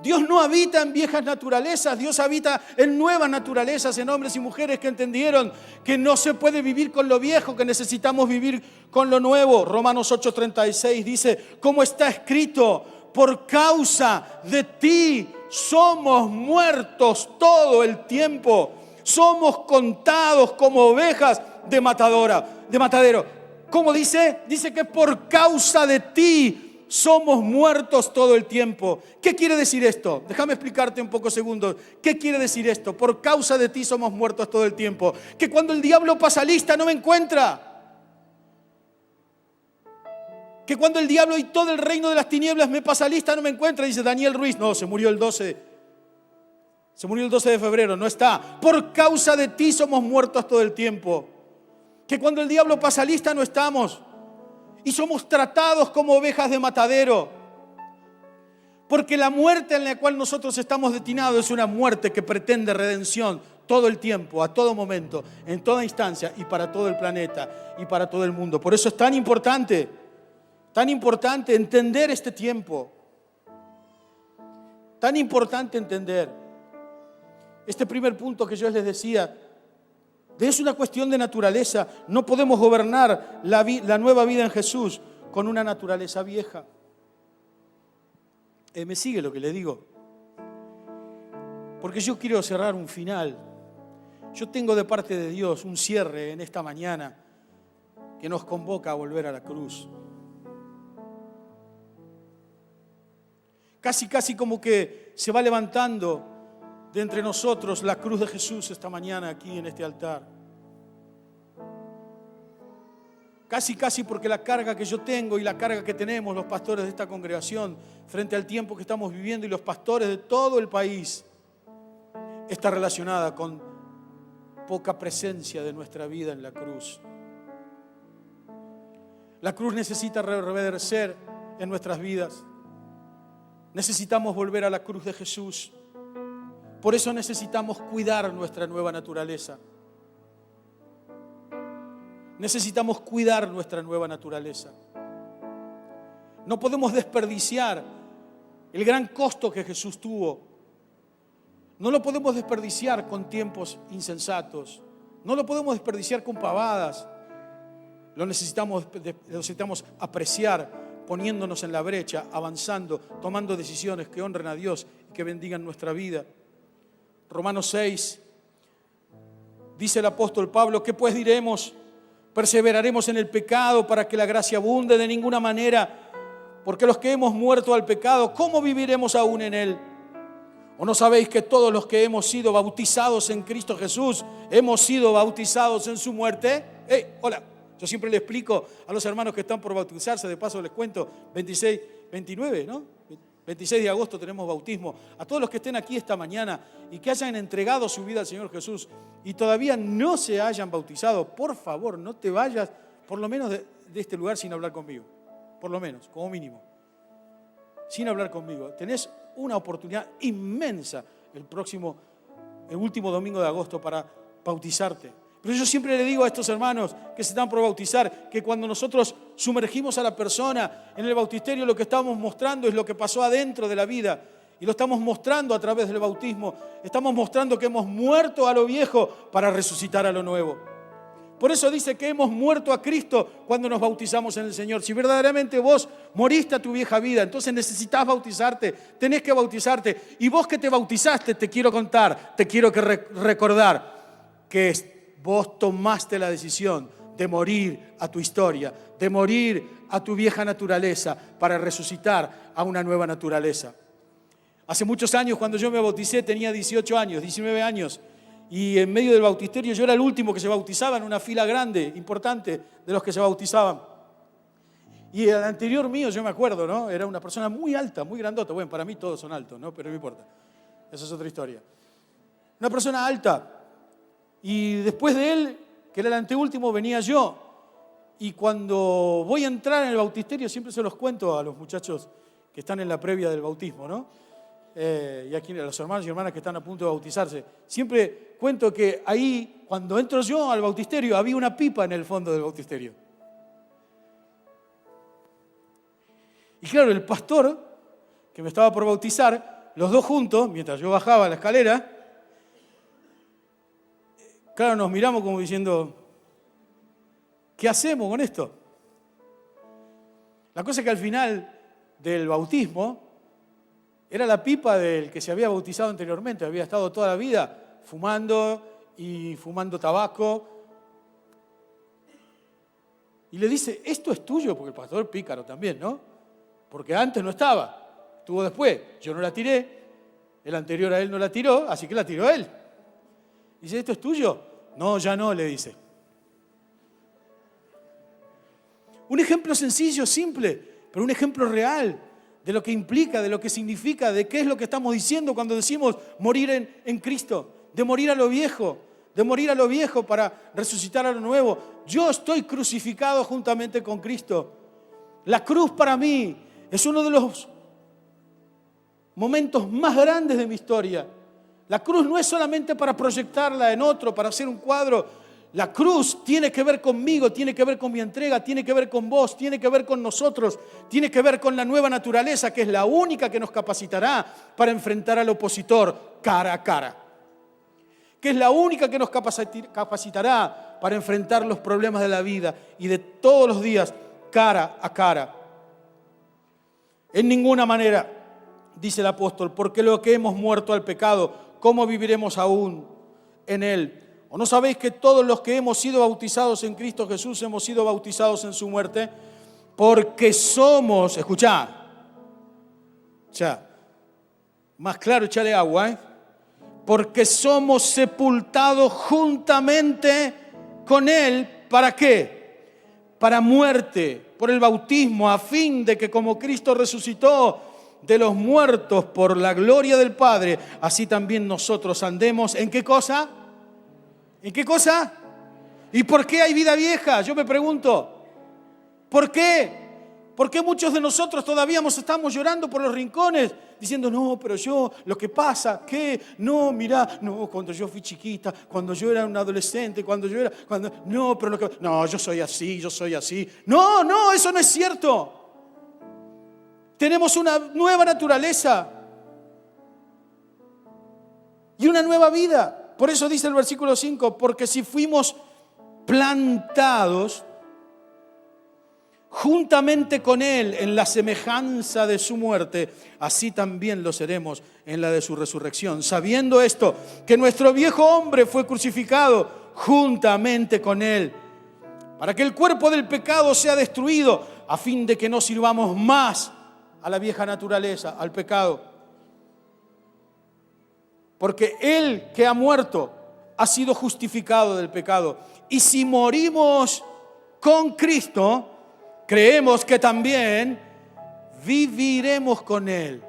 Dios no habita en viejas naturalezas, Dios habita en nuevas naturalezas, en hombres y mujeres que entendieron que no se puede vivir con lo viejo, que necesitamos vivir con lo nuevo. Romanos 8:36 dice, como está escrito, por causa de ti somos muertos todo el tiempo, somos contados como ovejas de matadero. ¿Cómo dice? Dice que por causa de ti somos muertos todo el tiempo. ¿Qué quiere decir esto? Déjame explicarte un poco segundos. ¿Qué quiere decir esto? Por causa de ti somos muertos todo el tiempo. Que cuando el diablo pasa lista no me encuentra. Que cuando el diablo y todo el reino de las tinieblas me pasa lista no me encuentra. Dice Daniel Ruiz. No, se murió el 12 de febrero. No está. Por causa de ti somos muertos todo el tiempo. Que cuando el diablo pasa lista no estamos. Y somos tratados como ovejas de matadero. Porque la muerte en la cual nosotros estamos destinados es una muerte que pretende redención todo el tiempo, a todo momento, en toda instancia y para todo el planeta y para todo el mundo. Por eso es tan importante entender este tiempo. Tan importante entender este primer punto que yo les decía. Es una cuestión de naturaleza. No podemos gobernar la nueva vida en Jesús con una naturaleza vieja. ¿Me sigue lo que le digo? Porque yo quiero cerrar un final. Yo tengo de parte de Dios un cierre en esta mañana que nos convoca a volver a la cruz. Casi como que se va levantando de entre nosotros la cruz de Jesús esta mañana aquí en este altar. Casi porque la carga que yo tengo y la carga que tenemos los pastores de esta congregación frente al tiempo que estamos viviendo y los pastores de todo el país está relacionada con poca presencia de nuestra vida en la cruz. La cruz necesita reverdecer en nuestras vidas. Necesitamos volver a la cruz de Jesús. Por eso necesitamos cuidar nuestra nueva naturaleza. Necesitamos cuidar nuestra nueva naturaleza. No podemos desperdiciar el gran costo que Jesús tuvo. No lo podemos desperdiciar con tiempos insensatos. No lo podemos desperdiciar con pavadas. Lo necesitamos apreciar poniéndonos en la brecha, avanzando, tomando decisiones que honren a Dios y que bendigan nuestra vida. Romanos 6, dice el apóstol Pablo, ¿qué pues diremos? ¿Perseveraremos en el pecado para que la gracia abunde? De ninguna manera, porque los que hemos muerto al pecado, ¿cómo viviremos aún en él? ¿O no sabéis que todos los que hemos sido bautizados en Cristo Jesús, hemos sido bautizados en su muerte? Hola. Yo siempre le explico a los hermanos que están por bautizarse, de paso les cuento, 29, ¿no? 26 de agosto tenemos bautismo. A todos los que estén aquí esta mañana y que hayan entregado su vida al Señor Jesús y todavía no se hayan bautizado, por favor, no te vayas, por lo menos de este lugar sin hablar conmigo. Por lo menos, como mínimo. Sin hablar conmigo. Tenés una oportunidad inmensa el último domingo de agosto para bautizarte. Pero yo siempre le digo a estos hermanos que se están por bautizar que cuando nosotros sumergimos a la persona en el bautisterio, lo que estamos mostrando es lo que pasó adentro de la vida. Y lo estamos mostrando a través del bautismo. Estamos mostrando que hemos muerto a lo viejo para resucitar a lo nuevo. Por eso dice que hemos muerto a Cristo cuando nos bautizamos en el Señor. Si verdaderamente vos moriste a tu vieja vida, entonces necesitas bautizarte, tenés que bautizarte. Y vos que te bautizaste, te quiero contar, te quiero recordar que vos tomaste la decisión de morir a tu historia, de morir a tu vieja naturaleza para resucitar a una nueva naturaleza. Hace muchos años, cuando yo me bauticé, tenía 18 años, 19 años, y en medio del bautisterio yo era el último que se bautizaba en una fila grande, importante, de los que se bautizaban. Y el anterior mío, yo me acuerdo, ¿no? Era una persona muy alta, muy grandota. Bueno, para mí todos son altos, ¿no? Pero no importa. Esa es otra historia. Una persona alta. Y después de él, que era el anteúltimo, venía yo. Y cuando voy a entrar en el bautisterio, siempre se los cuento a los muchachos que están en la previa del bautismo, ¿no? Y aquí a los hermanos y hermanas que están a punto de bautizarse. Siempre cuento que ahí, cuando entro yo al bautisterio, había una pipa en el fondo del bautisterio. Y claro, el pastor, que me estaba por bautizar, los dos juntos, mientras yo bajaba la escalera, claro, nos miramos como diciendo, ¿qué hacemos con esto? La cosa es que al final del bautismo era la pipa del que se había bautizado anteriormente, había estado toda la vida fumando tabaco. Y le dice, ¿esto es tuyo? Porque el pastor pícaro también, ¿no? Porque antes no estaba, estuvo después. Yo no la tiré, el anterior a él no la tiró, así que la tiró él. Dice, ¿esto es tuyo? No, ya no, le dice. Un ejemplo sencillo, simple, pero un ejemplo real de lo que implica, de lo que significa, de qué es lo que estamos diciendo cuando decimos morir en Cristo, de morir a lo viejo para resucitar a lo nuevo. Yo estoy crucificado juntamente con Cristo. La cruz para mí es uno de los momentos más grandes de mi historia. La cruz no es solamente para proyectarla en otro, para hacer un cuadro. La cruz tiene que ver conmigo, tiene que ver con mi entrega, tiene que ver con vos, tiene que ver con nosotros, tiene que ver con la nueva naturaleza, que es la única que nos capacitará para enfrentar al opositor cara a cara. que es la única que nos capacitará para enfrentar los problemas de la vida y de todos los días cara a cara. En ninguna manera, dice el apóstol, porque lo que hemos muerto al pecado, ¿cómo viviremos aún en él? ¿O no sabéis que todos los que hemos sido bautizados en Cristo Jesús hemos sido bautizados en su muerte? Porque somos, escuchá, más claro, échale agua, porque somos sepultados juntamente con él, ¿para qué? Para muerte, por el bautismo, a fin de que como Cristo resucitó de los muertos por la gloria del Padre, así también nosotros andemos, ¿en qué cosa? ¿En qué cosa? ¿Y por qué hay vida vieja? Yo me pregunto, ¿por qué? ¿Por qué muchos de nosotros todavía estamos llorando por los rincones? Diciendo, no, pero yo, lo que pasa, ¿qué? No, mirá, no, cuando yo fui chiquita, cuando yo era un adolescente, no, pero no, yo soy así. No, eso no es cierto. Tenemos una nueva naturaleza y una nueva vida. Por eso dice el versículo 5, porque si fuimos plantados juntamente con él en la semejanza de su muerte, así también lo seremos en la de su resurrección. Sabiendo esto, que nuestro viejo hombre fue crucificado juntamente con él, para que el cuerpo del pecado sea destruido, a fin de que no sirvamos más a la vieja naturaleza, al pecado. Porque él que ha muerto ha sido justificado del pecado. Y si morimos con Cristo, creemos que también viviremos con él.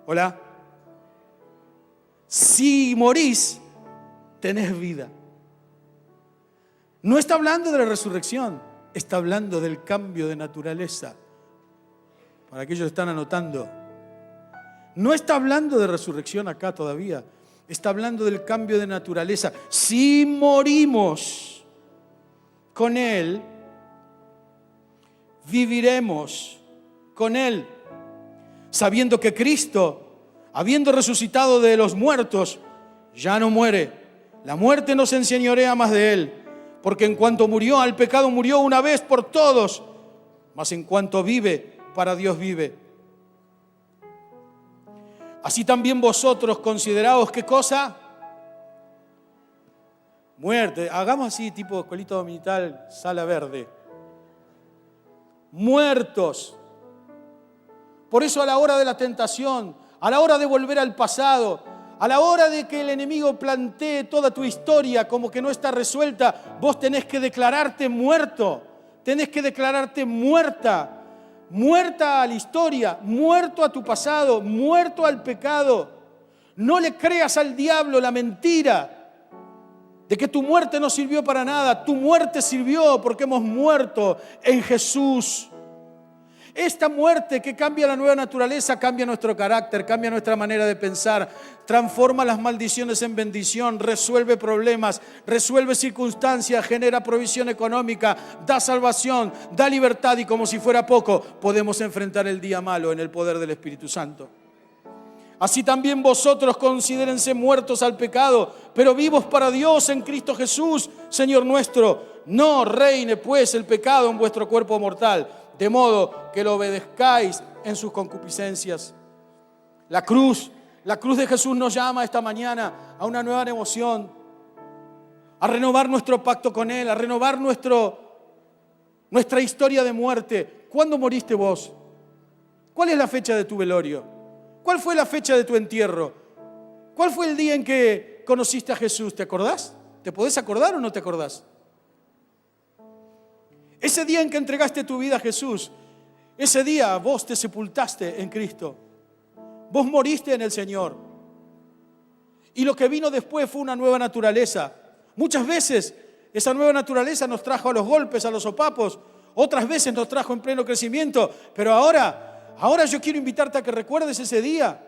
Hola. Si morís, tenés vida. No está hablando de la resurrección, está hablando del cambio de naturaleza. Para aquellos que están anotando, no está hablando de resurrección acá todavía, está hablando del cambio de naturaleza. Si morimos con él, viviremos con él, sabiendo que Cristo, habiendo resucitado de los muertos, ya no muere. La muerte no se enseñorea más de él, porque en cuanto murió al pecado, murió una vez por todos, mas en cuanto vive, para Dios vive. Así también vosotros consideraos, ¿qué cosa? Muerte. Hagamos así, tipo escuelita dominical, sala verde. Muertos. Por eso a la hora de la tentación, a la hora de volver al pasado, a la hora de que el enemigo plantee toda tu historia como que no está resuelta, vos tenés que declararte muerto, tenés que declararte muerta. Muerta a la historia, muerto a tu pasado, muerto al pecado. No le creas al diablo la mentira de que tu muerte no sirvió para nada. Tu muerte sirvió porque hemos muerto en Jesús. Esta muerte que cambia la nueva naturaleza, cambia nuestro carácter, cambia nuestra manera de pensar, transforma las maldiciones en bendición, resuelve problemas, resuelve circunstancias, genera provisión económica, da salvación, da libertad y como si fuera poco, podemos enfrentar el día malo en el poder del Espíritu Santo. Así también vosotros considérense muertos al pecado, pero vivos para Dios en Cristo Jesús, Señor nuestro. No reine pues el pecado en vuestro cuerpo mortal, de modo que lo obedezcáis en sus concupiscencias. La cruz de Jesús nos llama esta mañana a una nueva emoción, a renovar nuestro pacto con Él, a renovar nuestra historia de muerte. ¿Cuándo moriste vos? ¿Cuál es la fecha de tu velorio? ¿Cuál fue la fecha de tu entierro? ¿Cuál fue el día en que conociste a Jesús? ¿Te acordás? ¿Te podés acordar o no te acordás? Ese día en que entregaste tu vida a Jesús, ese día vos te sepultaste en Cristo. Vos moriste en el Señor. Y lo que vino después fue una nueva naturaleza. Muchas veces esa nueva naturaleza nos trajo a los golpes, a los sopapos. Otras veces nos trajo en pleno crecimiento. Pero ahora yo quiero invitarte a que recuerdes ese día.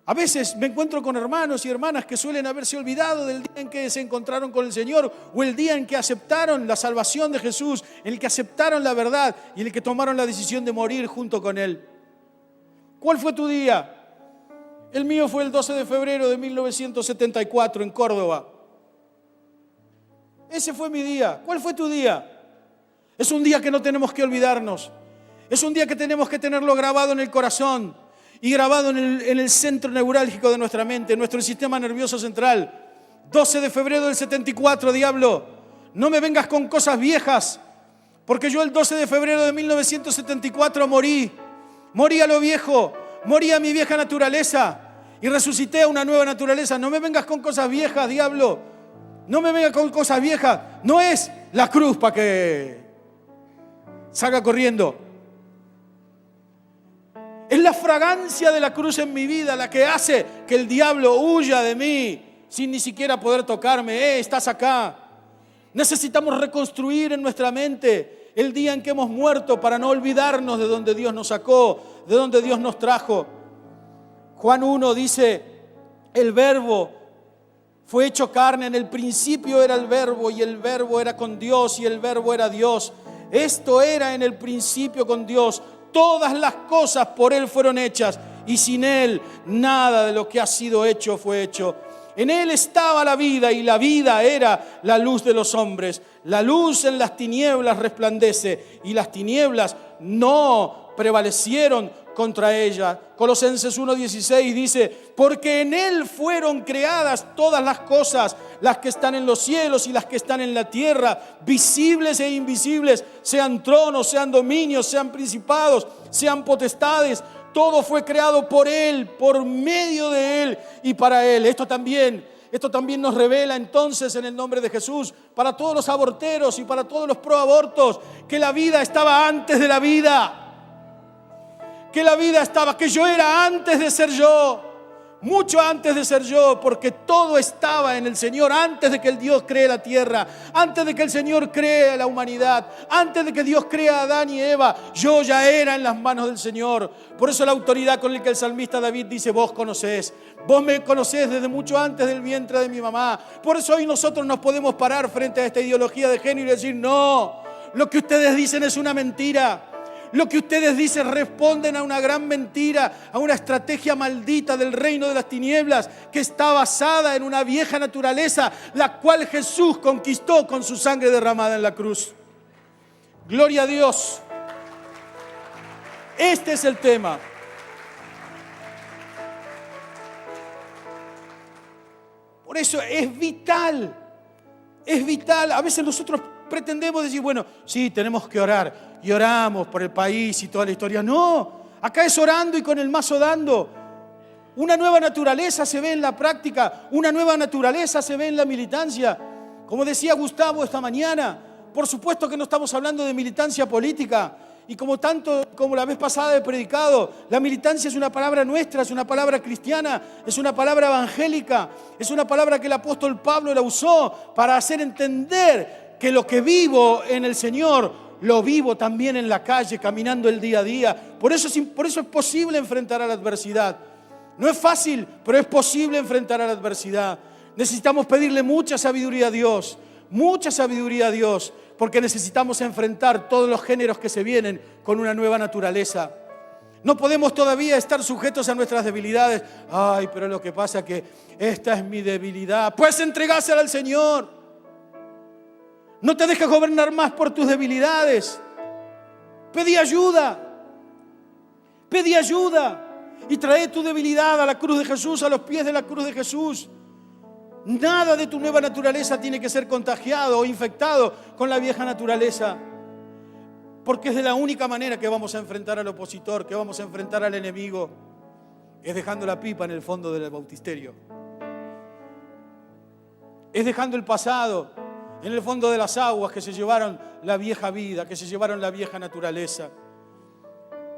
A veces me encuentro con hermanos y hermanas que suelen haberse olvidado del día en que se encontraron con el Señor o el día en que aceptaron la salvación de Jesús, en el que aceptaron la verdad y en el que tomaron la decisión de morir junto con Él. ¿Cuál fue tu día? El mío fue el 12 de febrero de 1974 en Córdoba. Ese fue mi día. ¿Cuál fue tu día? Es un día que no tenemos que olvidarnos. Es un día que tenemos que tenerlo grabado en el corazón y grabado en el centro neurálgico de nuestra mente, en nuestro sistema nervioso central. 12 de febrero del 74, diablo. No me vengas con cosas viejas, porque yo el 12 de febrero de 1974 morí a lo viejo, morí a mi vieja naturaleza y resucité a una nueva naturaleza. No me vengas con cosas viejas, diablo. No me vengas con cosas viejas. No es la cruz para que salga corriendo. Es la fragancia de la cruz en mi vida la que hace que el diablo huya de mí sin ni siquiera poder tocarme. Estás acá. Necesitamos reconstruir en nuestra mente el día en que hemos muerto para no olvidarnos de donde Dios nos sacó, de donde Dios nos trajo. Juan 1 dice, el verbo fue hecho carne, en el principio era el verbo y el verbo era con Dios y el verbo era Dios. Esto era en el principio con Dios. Todas las cosas por Él fueron hechas y sin Él nada de lo que ha sido hecho fue hecho. En Él estaba la vida y la vida era la luz de los hombres. La luz en las tinieblas resplandece y las tinieblas no prevalecieron contra ella. Colosenses 1:16 dice, porque en Él fueron creadas todas las cosas, las que están en los cielos y las que están en la tierra, visibles e invisibles, sean tronos, sean dominios, sean principados, sean potestades. Todo fue creado por Él, por medio de Él y para Él. Esto también nos revela entonces en el nombre de Jesús, para todos los aborteros y para todos los proabortos, que la vida estaba antes de la vida. Que yo era antes de ser yo, mucho antes de ser yo, porque todo estaba en el Señor, antes de que el Dios cree la tierra, antes de que el Señor cree la humanidad, antes de que Dios crea a Adán y Eva, yo ya era en las manos del Señor. Por eso la autoridad con la que el salmista David dice, vos me conocés desde mucho antes del vientre de mi mamá. Por eso hoy nosotros nos podemos parar frente a esta ideología de género y decir, no, lo que ustedes dicen es una mentira. Lo que ustedes dicen responden a una gran mentira, a una estrategia maldita del reino de las tinieblas que está basada en una vieja naturaleza, la cual Jesús conquistó con su sangre derramada en la cruz. Gloria a Dios. Este es el tema. Por eso es vital. A veces nosotros pretendemos decir, bueno, sí, tenemos que orar. Y oramos por el país y toda la historia. No, acá es orando y con el mazo dando. Una nueva naturaleza se ve en la práctica. Una nueva naturaleza se ve en la militancia. Como decía Gustavo esta mañana, por supuesto que no estamos hablando de militancia política. Y como la vez pasada he predicado, la militancia es una palabra nuestra, es una palabra cristiana, es una palabra evangélica, es una palabra que el apóstol Pablo la usó para hacer entender que lo que vivo en el Señor lo vivo también en la calle, caminando el día a día. Por eso es posible enfrentar a la adversidad. No es fácil, pero es posible enfrentar a la adversidad. Necesitamos pedirle mucha sabiduría a Dios, porque necesitamos enfrentar todos los géneros que se vienen con una nueva naturaleza. No podemos todavía estar sujetos a nuestras debilidades. Ay, pero lo que pasa es que esta es mi debilidad. Pues entregásela al Señor. No te dejes gobernar más por tus debilidades. Pedí ayuda y trae tu debilidad a la cruz de Jesús, a los pies de la cruz de Jesús. Nada de tu nueva naturaleza tiene que ser contagiado o infectado con la vieja naturaleza, porque es de la única manera que vamos a enfrentar al opositor, que vamos a enfrentar al enemigo, es dejando la pipa en el fondo del bautisterio, es dejando el pasado en el fondo de las aguas que se llevaron la vieja vida, que se llevaron la vieja naturaleza.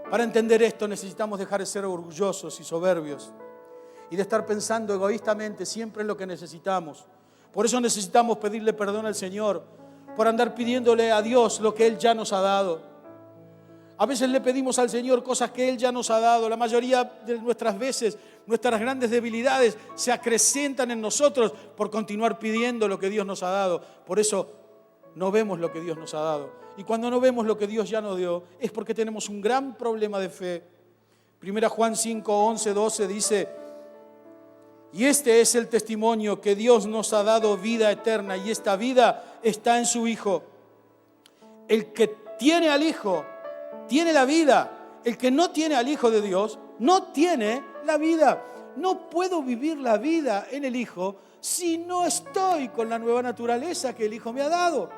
Para entender esto necesitamos dejar de ser orgullosos y soberbios y de estar pensando egoístamente siempre en lo que necesitamos. Por eso necesitamos pedirle perdón al Señor por andar pidiéndole a Dios lo que Él ya nos ha dado. A veces le pedimos al Señor cosas que Él ya nos ha dado. La mayoría de nuestras veces, nuestras grandes debilidades se acrecentan en nosotros por continuar pidiendo lo que Dios nos ha dado. Por eso no vemos lo que Dios nos ha dado. Y cuando no vemos lo que Dios ya nos dio, es porque tenemos un gran problema de fe. 1 Juan 5, 11, 12 dice, Y este es el testimonio, que Dios nos ha dado vida eterna, y esta vida está en su Hijo. El que tiene al Hijo, tiene la vida. El que no tiene al Hijo de Dios, no tiene la vida. No puedo vivir la vida en el Hijo si no estoy con la nueva naturaleza que el Hijo me ha dado.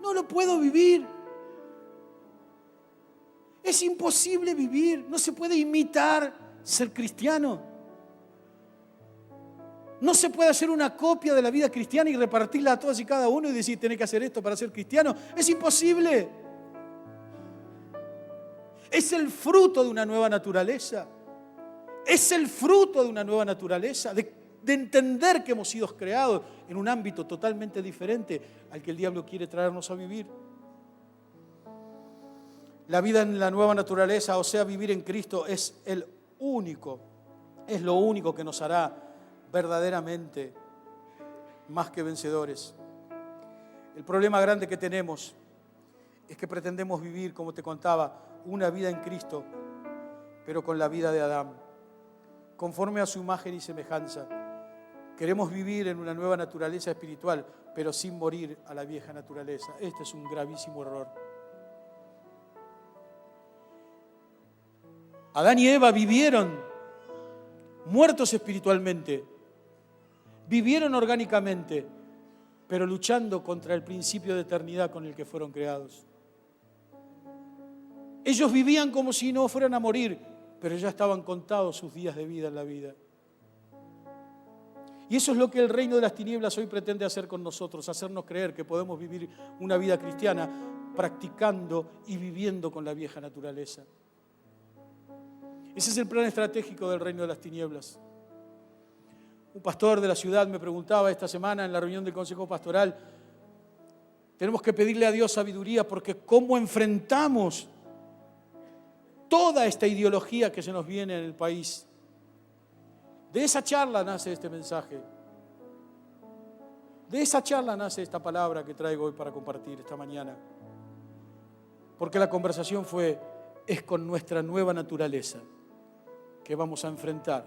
No lo puedo vivir. Es imposible vivir. No se puede imitar ser cristiano. No se puede hacer una copia de la vida cristiana y repartirla a todos y cada uno y decir, tenés que hacer esto para ser cristiano. Es imposible. Es el fruto de una nueva naturaleza. Es el fruto de una nueva naturaleza, de entender que hemos sido creados en un ámbito totalmente diferente al que el diablo quiere traernos a vivir. La vida en la nueva naturaleza, o sea, vivir en Cristo, es lo único que nos hará verdaderamente más que vencedores. El problema grande que tenemos es que pretendemos vivir, como te contaba, una vida en Cristo, pero con la vida de Adán, conforme a su imagen y semejanza. Queremos vivir en una nueva naturaleza espiritual, pero sin morir a la vieja naturaleza. Este es un gravísimo error. Adán y Eva vivieron muertos espiritualmente, vivieron orgánicamente, pero luchando contra el principio de eternidad con el que fueron creados. Ellos vivían como si no fueran a morir, pero ya estaban contados sus días de vida en la vida. Y eso es lo que el reino de las tinieblas hoy pretende hacer con nosotros, hacernos creer que podemos vivir una vida cristiana practicando y viviendo con la vieja naturaleza. Ese es el plan estratégico del reino de las tinieblas. Un pastor de la ciudad me preguntaba esta semana en la reunión del Consejo Pastoral, tenemos que pedirle a Dios sabiduría porque ¿cómo enfrentamos toda esta ideología que se nos viene en el país? De esa charla nace este mensaje. De esa charla nace esta palabra que traigo hoy para compartir esta mañana. Porque la conversación es con nuestra nueva naturaleza que vamos a enfrentar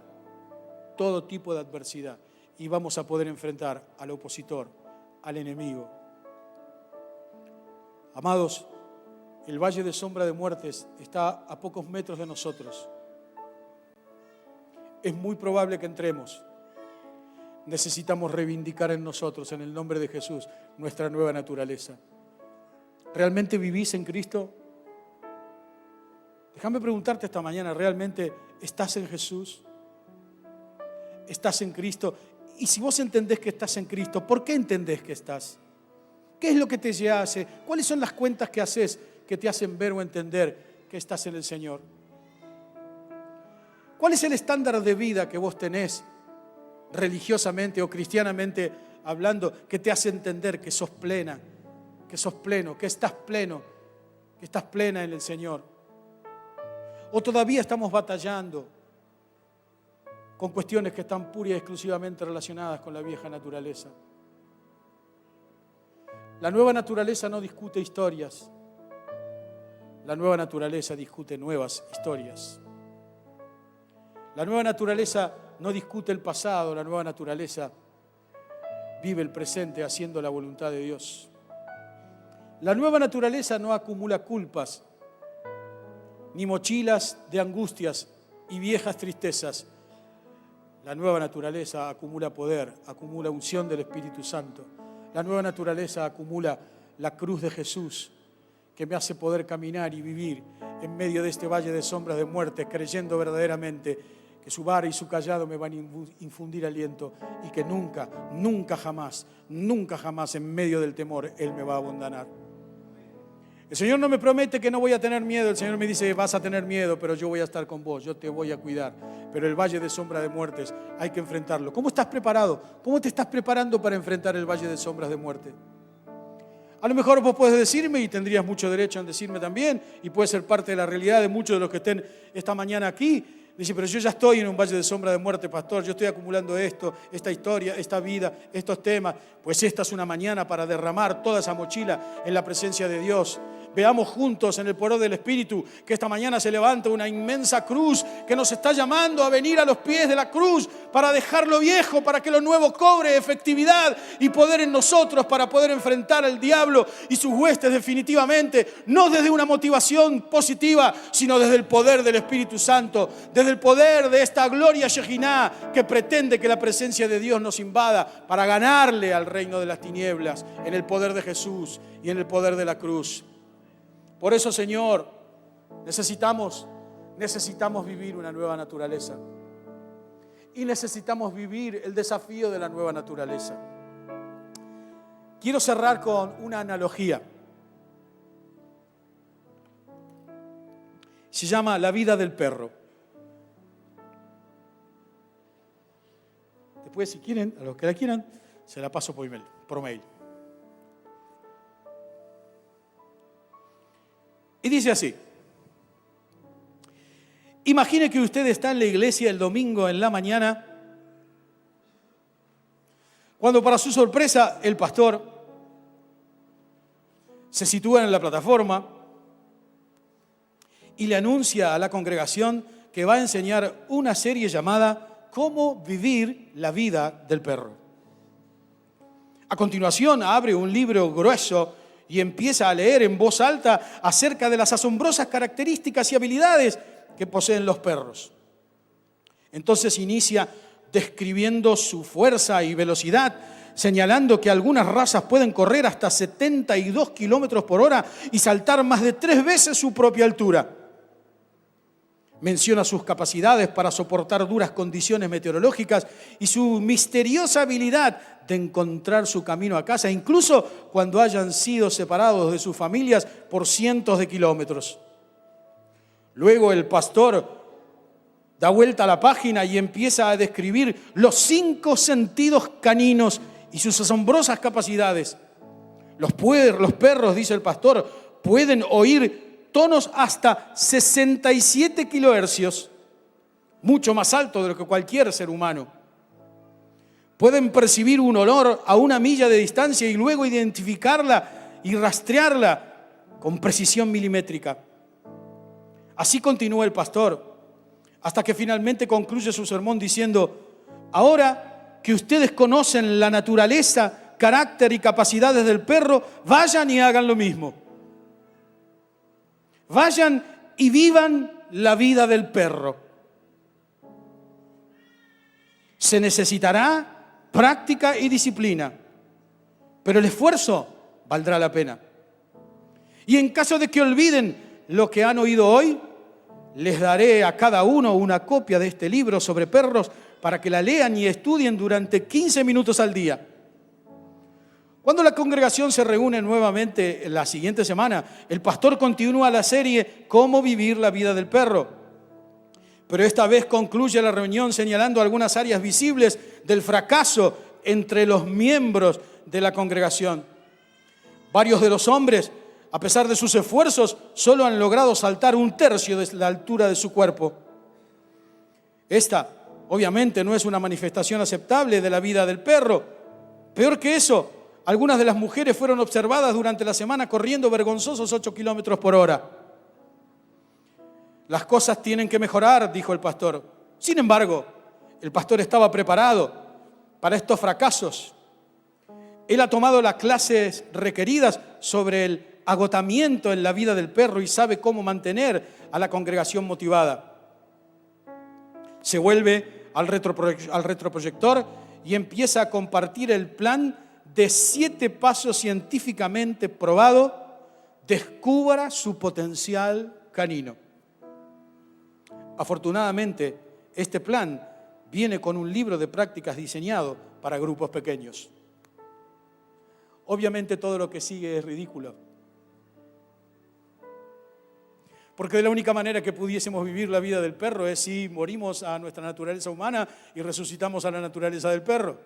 todo tipo de adversidad y vamos a poder enfrentar al opositor, al enemigo. Amados, el valle de sombra de muertes está a pocos metros de nosotros. Es muy probable que entremos. Necesitamos reivindicar en nosotros, en el nombre de Jesús, nuestra nueva naturaleza. ¿Realmente vivís en Cristo? Déjame preguntarte esta mañana, ¿realmente estás en Jesús? ¿Estás en Cristo? Y si vos entendés que estás en Cristo, ¿por qué entendés que estás? ¿Qué es lo que te hace? ¿Cuáles son las cuentas que haces que te hacen ver o entender que estás en el Señor? ¿Cuál es el estándar de vida que vos tenés religiosamente o cristianamente hablando que te hace entender que sos plena, que sos pleno, que estás pleno, que estás plena en el Señor? ¿O todavía estamos batallando con cuestiones que están pura y exclusivamente relacionadas con la vieja naturaleza? La nueva naturaleza no discute historias. La nueva naturaleza discute nuevas historias. La nueva naturaleza no discute el pasado. La nueva naturaleza vive el presente haciendo la voluntad de Dios. La nueva naturaleza no acumula culpas, ni mochilas de angustias y viejas tristezas. La nueva naturaleza acumula poder, acumula unción del Espíritu Santo. La nueva naturaleza acumula la cruz de Jesús, que me hace poder caminar y vivir en medio de este valle de sombras de muerte, creyendo verdaderamente que su vara y su cayado me van a infundir aliento y que nunca, nunca jamás en medio del temor Él me va a abandonar. El Señor no me promete que no voy a tener miedo. El Señor me dice, vas a tener miedo, pero yo voy a estar con vos, yo te voy a cuidar. Pero el valle de sombra de muertes hay que enfrentarlo. ¿Cómo estás preparado? ¿Cómo te estás preparando para enfrentar el valle de sombras de muerte? A lo mejor vos podés decirme, y tendrías mucho derecho en decirme también, y puede ser parte de la realidad de muchos de los que estén esta mañana aquí. Dice, pero yo ya estoy en un valle de sombra de muerte, pastor, yo estoy acumulando esto, esta historia, esta vida, estos temas. Pues esta es una mañana para derramar toda esa mochila en la presencia de Dios. veamos juntos en el poder del Espíritu que esta mañana se levanta una inmensa cruz que nos está llamando a venir a los pies de la cruz para dejar lo viejo, para que lo nuevo cobre efectividad y poder en nosotros para poder enfrentar al diablo y sus huestes definitivamente, no desde una motivación positiva, sino desde el poder del Espíritu Santo, desde el poder de esta gloria Shekinah que pretende que la presencia de Dios nos invada para ganarle al reino de las tinieblas en el poder de Jesús y en el poder de la cruz. Por eso, Señor, necesitamos vivir una nueva naturaleza y necesitamos vivir el desafío de la nueva naturaleza. Quiero cerrar con una analogía. Se llama la vida del perro. Después, si quieren, a los que la quieran, se la paso por mail. Y dice así: imagine que usted está en la iglesia el domingo en la mañana, cuando para su sorpresa el pastor se sitúa en la plataforma y le anuncia a la congregación que va a enseñar una serie llamada Cómo vivir la vida del perro. A continuación abre un libro grueso y empieza a leer en voz alta acerca de las asombrosas características y habilidades que poseen los perros. Entonces inicia describiendo su fuerza y velocidad, señalando que algunas razas pueden correr hasta 72 kilómetros por hora y saltar más de 3 veces su propia altura. Menciona sus capacidades para soportar duras condiciones meteorológicas y su misteriosa habilidad de encontrar su camino a casa, incluso cuando hayan sido separados de sus familias por cientos de kilómetros. Luego el pastor da vuelta a la página y empieza a describir los 5 sentidos caninos y sus asombrosas capacidades. Los perros, dice el pastor, pueden oír tonos hasta 67 kilohercios, mucho más alto de lo que cualquier ser humano. Pueden percibir un olor a 1 milla de distancia y luego identificarla y rastrearla con precisión milimétrica. Así continúa el pastor, hasta que finalmente concluye su sermón diciendo: ahora que ustedes conocen la naturaleza, carácter y capacidades del perro, vayan y hagan lo mismo. Vayan y vivan la vida del perro. Se necesitará práctica y disciplina, pero el esfuerzo valdrá la pena. Y en caso de que olviden lo que han oído hoy, les daré a cada uno una copia de este libro sobre perros para que la lean y estudien durante 15 minutos al día. Cuando la congregación se reúne nuevamente la siguiente semana, el pastor continúa la serie Cómo vivir la vida del perro. Pero esta vez concluye la reunión señalando algunas áreas visibles del fracaso entre los miembros de la congregación. Varios de los hombres, a pesar de sus esfuerzos, solo han logrado saltar 1/3 de la altura de su cuerpo. Esta, obviamente, no es una manifestación aceptable de la vida del perro. Peor que eso, algunas de las mujeres fueron observadas durante la semana corriendo vergonzosos 8 kilómetros por hora. Las cosas tienen que mejorar, dijo el pastor. Sin embargo, el pastor estaba preparado para estos fracasos. Él ha tomado las clases requeridas sobre el agotamiento en la vida del perro y sabe cómo mantener a la congregación motivada. Se vuelve al retroproyector y empieza a compartir el plan de 7 pasos científicamente probado: descubra su potencial canino. Afortunadamente, este plan viene con un libro de prácticas diseñado para grupos pequeños. Obviamente todo lo que sigue es ridículo, porque de la única manera que pudiésemos vivir la vida del perro es si morimos a nuestra naturaleza humana y resucitamos a la naturaleza del perro.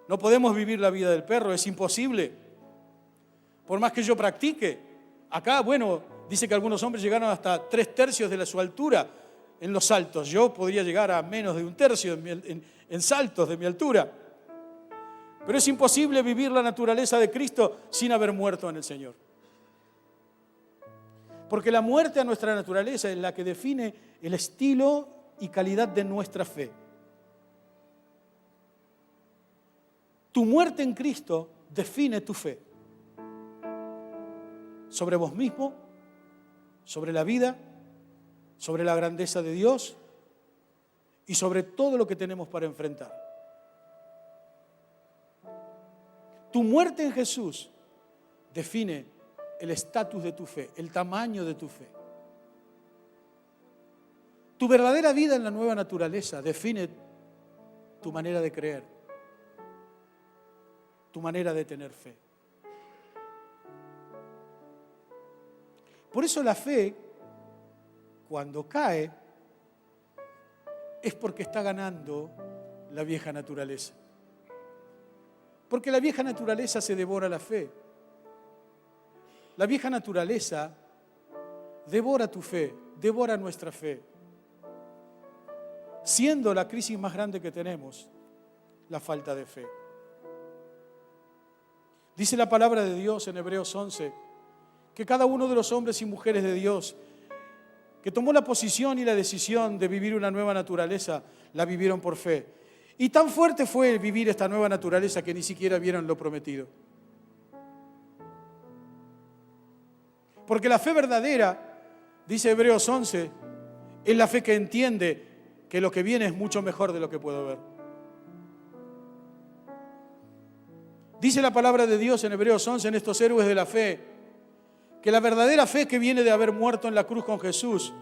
No podemos vivir la vida del perro, es imposible. Por más que yo practique. Acá, dice que algunos hombres llegaron hasta 3/3 de su altura en los saltos. Yo podría llegar a menos de 1/3 en saltos de mi altura. Pero es imposible vivir la naturaleza de Cristo sin haber muerto en el Señor. Porque la muerte a nuestra naturaleza es la que define el estilo y calidad de nuestra fe. Tu muerte en Cristo define tu fe. Sobre vos mismo, sobre la vida, sobre la grandeza de Dios y sobre todo lo que tenemos para enfrentar. Tu muerte en Jesús define el estatus de tu fe, el tamaño de tu fe. Tu verdadera vida en la nueva naturaleza define tu manera de creer, tu manera de tener fe. Por eso la fe, cuando cae, es porque está ganando la vieja naturaleza. Porque la vieja naturaleza se devora la fe. La vieja naturaleza devora tu fe, devora nuestra fe. Siendo la crisis más grande que tenemos, la falta de fe. Dice la palabra de Dios en Hebreos 11, que cada uno de los hombres y mujeres de Dios que tomó la posición y la decisión de vivir una nueva naturaleza, la vivieron por fe. Y tan fuerte fue vivir esta nueva naturaleza que ni siquiera vieron lo prometido. Porque la fe verdadera, dice Hebreos 11, es la fe que entiende que lo que viene es mucho mejor de lo que puedo ver. Dice la palabra de Dios en Hebreos 11, en estos héroes de la fe, que la verdadera fe que viene de haber muerto en la cruz con Jesús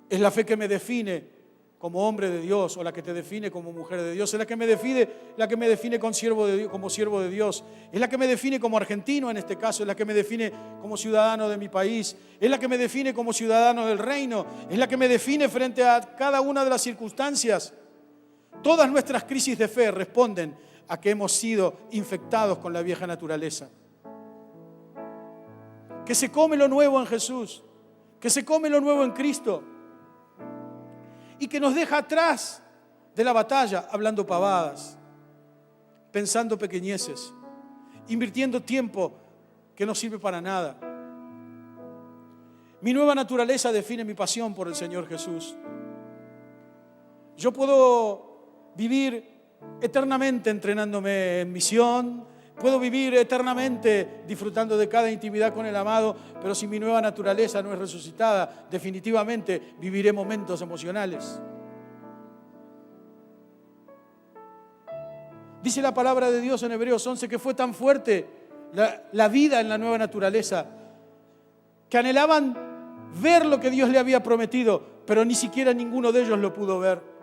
es la fe que me define como hombre de Dios, o la que te define como mujer de Dios, es la que me define como siervo de Dios, es la que me define como argentino en este caso, es la que me define como ciudadano de mi país, es la que me define como ciudadano del reino, es la que me define frente a cada una de las circunstancias. Todas nuestras crisis de fe responden a que hemos sido infectados con la vieja naturaleza. Que se come lo nuevo en Jesús, que se come lo nuevo en Cristo y que nos deja atrás de la batalla hablando pavadas, pensando pequeñeces, invirtiendo tiempo que no sirve para nada. Mi nueva naturaleza define mi pasión por el Señor Jesús. Yo puedo vivir eternamente entrenándome en misión, puedo vivir eternamente disfrutando de cada intimidad con el amado, pero si mi nueva naturaleza no es resucitada, definitivamente viviré momentos emocionales. Dice la palabra de Dios en Hebreos 11 que fue tan fuerte la vida en la nueva naturaleza que anhelaban ver lo que Dios le había prometido, pero ni siquiera ninguno de ellos lo pudo ver.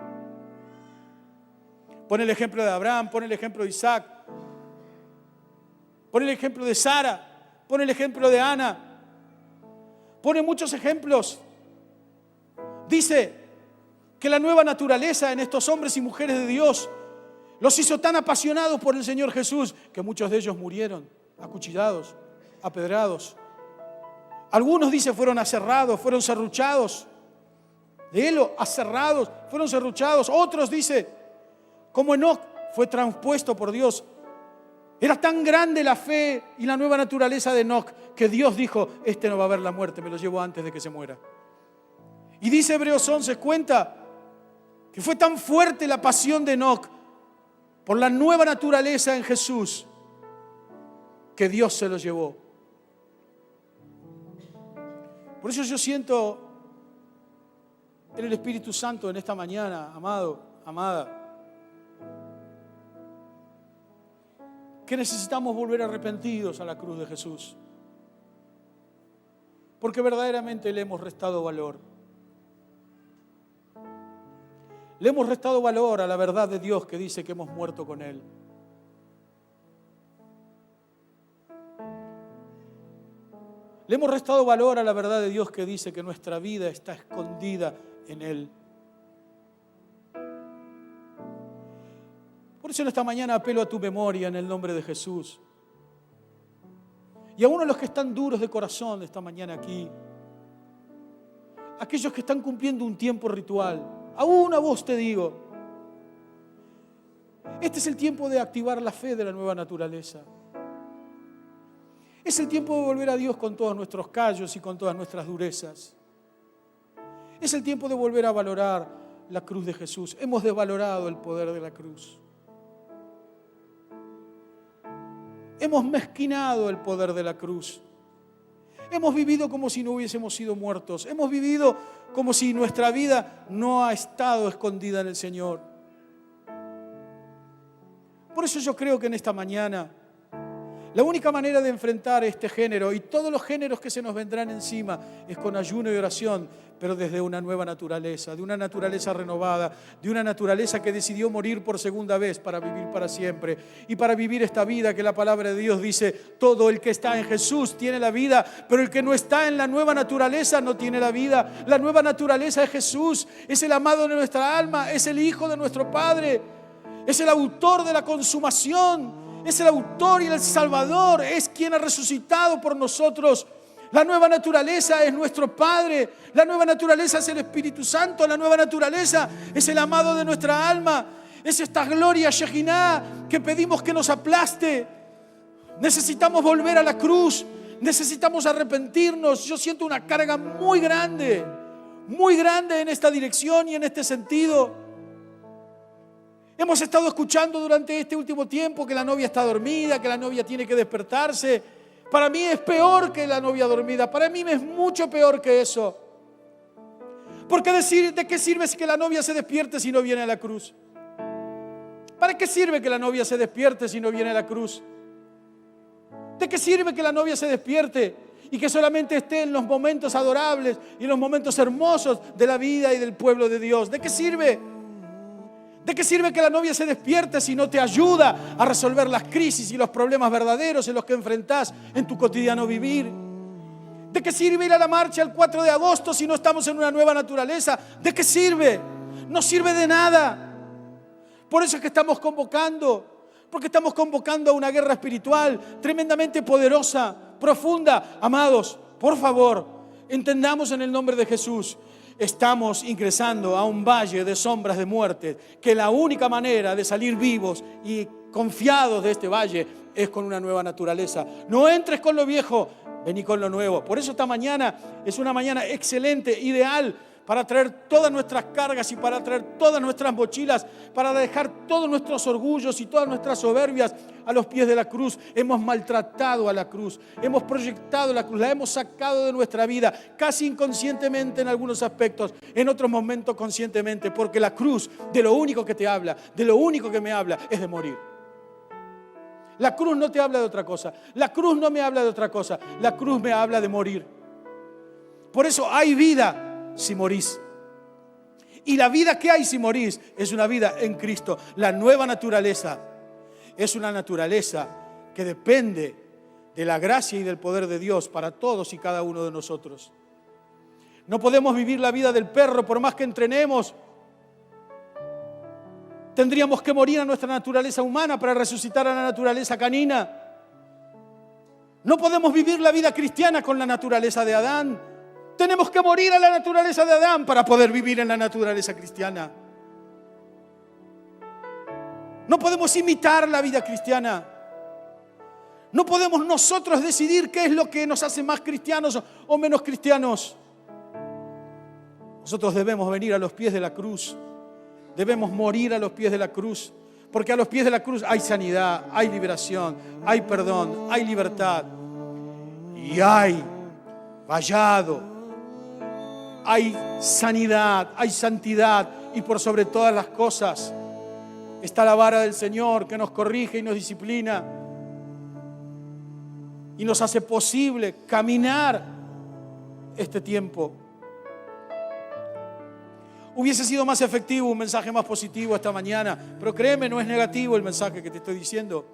Pone el ejemplo de Abraham, pone el ejemplo de Isaac, pone el ejemplo de Sara, pone el ejemplo de Ana, pone muchos ejemplos. Dice que la nueva naturaleza en estos hombres y mujeres de Dios los hizo tan apasionados por el Señor Jesús que muchos de ellos murieron acuchillados, apedrados. Algunos, dice, fueron aserrados, fueron serruchados. Léelo, aserrados, fueron serruchados. Otros, dice, como Enoc fue traspuesto por Dios. Era tan grande la fe y la nueva naturaleza de Enoc que Dios dijo, este no va a ver la muerte, me lo llevo antes de que se muera. Y dice Hebreos 11, cuenta que fue tan fuerte la pasión de Enoc por la nueva naturaleza en Jesús que Dios se lo llevó. Por eso yo siento en el Espíritu Santo en esta mañana, amado, amada, que necesitamos volver arrepentidos a la cruz de Jesús. Porque verdaderamente le hemos restado valor. Le hemos restado valor a la verdad de Dios que dice que hemos muerto con Él. Le hemos restado valor a la verdad de Dios que dice que nuestra vida está escondida en Él. Por eso en esta mañana apelo a tu memoria en el nombre de Jesús. Y a uno de los que están duros de corazón esta mañana aquí, aquellos que están cumpliendo un tiempo ritual, aún a vos te digo, Este es el tiempo de activar la fe de la nueva naturaleza. Es el tiempo de volver a Dios con todos nuestros callos y con todas nuestras durezas. Es el tiempo de volver a valorar la cruz de Jesús. Hemos desvalorado el poder de la cruz. Hemos mezquinado el poder de la cruz. Hemos vivido como si no hubiésemos sido muertos. Hemos vivido como si nuestra vida no ha estado escondida en el Señor. Por eso yo creo que en esta mañana la única manera de enfrentar este género y todos los géneros que se nos vendrán encima es con ayuno y oración, pero desde una nueva naturaleza, de una naturaleza renovada, de una naturaleza que decidió morir por segunda vez para vivir para siempre y para vivir esta vida que la palabra de Dios dice: todo el que está en Jesús tiene la vida, pero el que no está en la nueva naturaleza no tiene la vida. La nueva naturaleza es Jesús, es el amado de nuestra alma, es el Hijo de nuestro Padre, es el autor de la consumación. Es el autor y el Salvador, es quien ha resucitado por nosotros. La nueva naturaleza es nuestro Padre, la nueva naturaleza es el Espíritu Santo, la nueva naturaleza es el amado de nuestra alma, es esta gloria Shekinah que pedimos que nos aplaste. Necesitamos volver a la cruz, necesitamos arrepentirnos. Yo siento una carga muy grande en esta dirección y en este sentido. Hemos estado escuchando durante este último tiempo que la novia está dormida, que la novia tiene que despertarse. Para mí es peor que la novia dormida. Para mí es mucho peor que eso. Porque ¿de qué sirve que la novia se despierte si no viene a la cruz? ¿Para qué sirve que la novia se despierte si no viene a la cruz? ¿De qué sirve que la novia se despierte y que solamente esté en los momentos adorables y en los momentos hermosos de la vida y del pueblo de Dios? ¿De qué sirve? ¿De qué sirve que la novia se despierte si no te ayuda a resolver las crisis y los problemas verdaderos en los que enfrentás en tu cotidiano vivir? ¿De qué sirve ir a la marcha el 4 de agosto si no estamos en una nueva naturaleza? ¿De qué sirve? No sirve de nada. Por eso es que estamos convocando, porque estamos convocando a una guerra espiritual tremendamente poderosa, profunda. Amados, por favor, entendamos en el nombre de Jesús. Estamos ingresando a un valle de sombras de muerte, que la única manera de salir vivos y confiados de este valle es con una nueva naturaleza. No entres con lo viejo, vení con lo nuevo. Por eso esta mañana es una mañana excelente, ideal, para traer todas nuestras cargas y para traer todas nuestras mochilas, para dejar todos nuestros orgullos y todas nuestras soberbias a los pies de la cruz. Hemos maltratado a la cruz, hemos proyectado la cruz, la hemos sacado de nuestra vida, casi inconscientemente en algunos aspectos, en otros momentos conscientemente, porque la cruz de lo único que te habla, de lo único que me habla, es de morir. La cruz no te habla de otra cosa, la cruz no me habla de otra cosa, la cruz me habla de morir. Por eso hay vida si morís. Y la vida que hay si morís es una vida en Cristo. La nueva naturaleza es una naturaleza que depende de la gracia y del poder de Dios para todos y cada uno de nosotros. No podemos vivir la vida del perro por más que entrenemos. Tendríamos que morir a nuestra naturaleza humana para resucitar a la naturaleza canina. No podemos vivir la vida cristiana con la naturaleza de Adán. Tenemos que morir a la naturaleza de Adán para poder vivir en la naturaleza cristiana. No podemos imitar la vida cristiana. No podemos nosotros decidir qué es lo que nos hace más cristianos o menos cristianos. Nosotros debemos venir a los pies de la cruz. Debemos morir a los pies de la cruz. Porque a los pies de la cruz hay sanidad, hay liberación, hay perdón, hay libertad. Y hay vallado. Hay sanidad, hay santidad y por sobre todas las cosas está la vara del Señor que nos corrige y nos disciplina y nos hace posible caminar este tiempo. Hubiese sido más efectivo un mensaje más positivo esta mañana, pero créeme, no es negativo el mensaje que te estoy diciendo.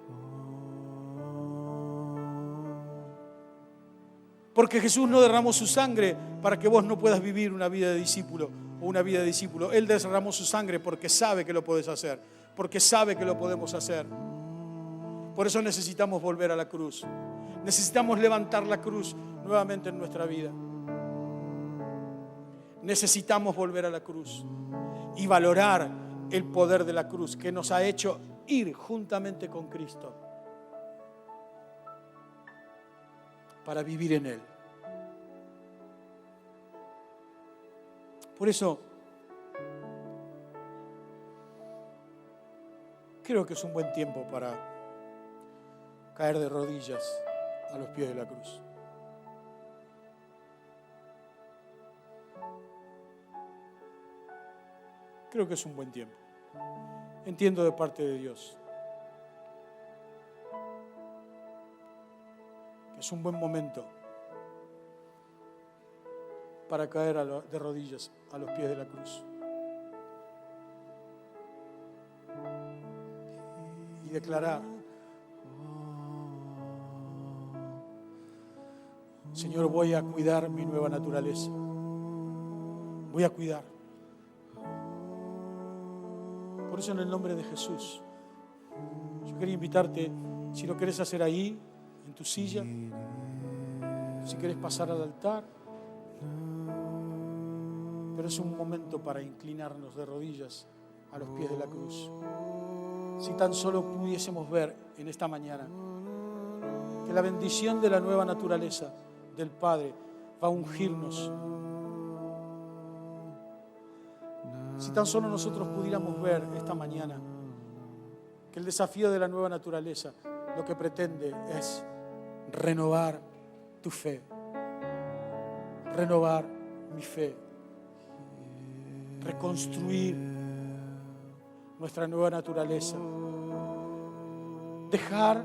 Porque Jesús no derramó su sangre para que vos no puedas vivir una vida de discípulo o una vida de discípulo. Él derramó su sangre porque sabe que lo podés hacer, porque sabe que lo podemos hacer. Por eso necesitamos volver a la cruz. Necesitamos levantar la cruz nuevamente en nuestra vida. Necesitamos volver a la cruz y valorar el poder de la cruz que nos ha hecho ir juntamente con Cristo para vivir en Él. Por eso, creo que es un buen tiempo para caer de rodillas a los pies de la cruz. Creo que es un buen tiempo. Entiendo de parte de Dios que es un buen momento para caer de rodillas a los pies de la cruz y declarar: Señor, voy a cuidar mi nueva naturaleza. Voy a cuidar. Por eso, en el nombre de Jesús, yo quería invitarte, si lo querés hacer ahí, en tu silla, si querés pasar al altar, pero es un momento para inclinarnos de rodillas a los pies de la cruz. Si tan solo pudiésemos ver en esta mañana que la bendición de la nueva naturaleza del Padre va a ungirnos. Si tan solo nosotros pudiéramos ver esta mañana que el desafío de la nueva naturaleza lo que pretende es renovar tu fe, renovar mi fe, reconstruir nuestra nueva naturaleza, dejar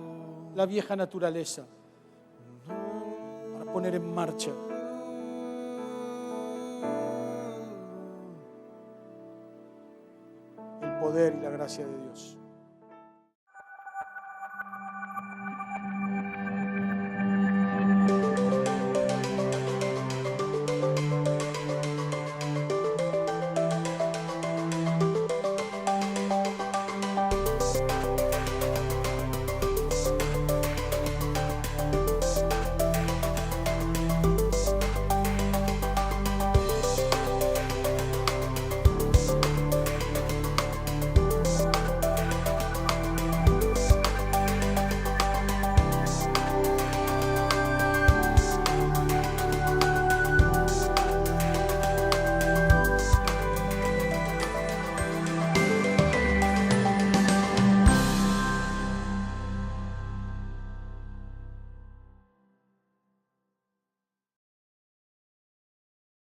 la vieja naturaleza para poner en marcha el poder y la gracia de Dios.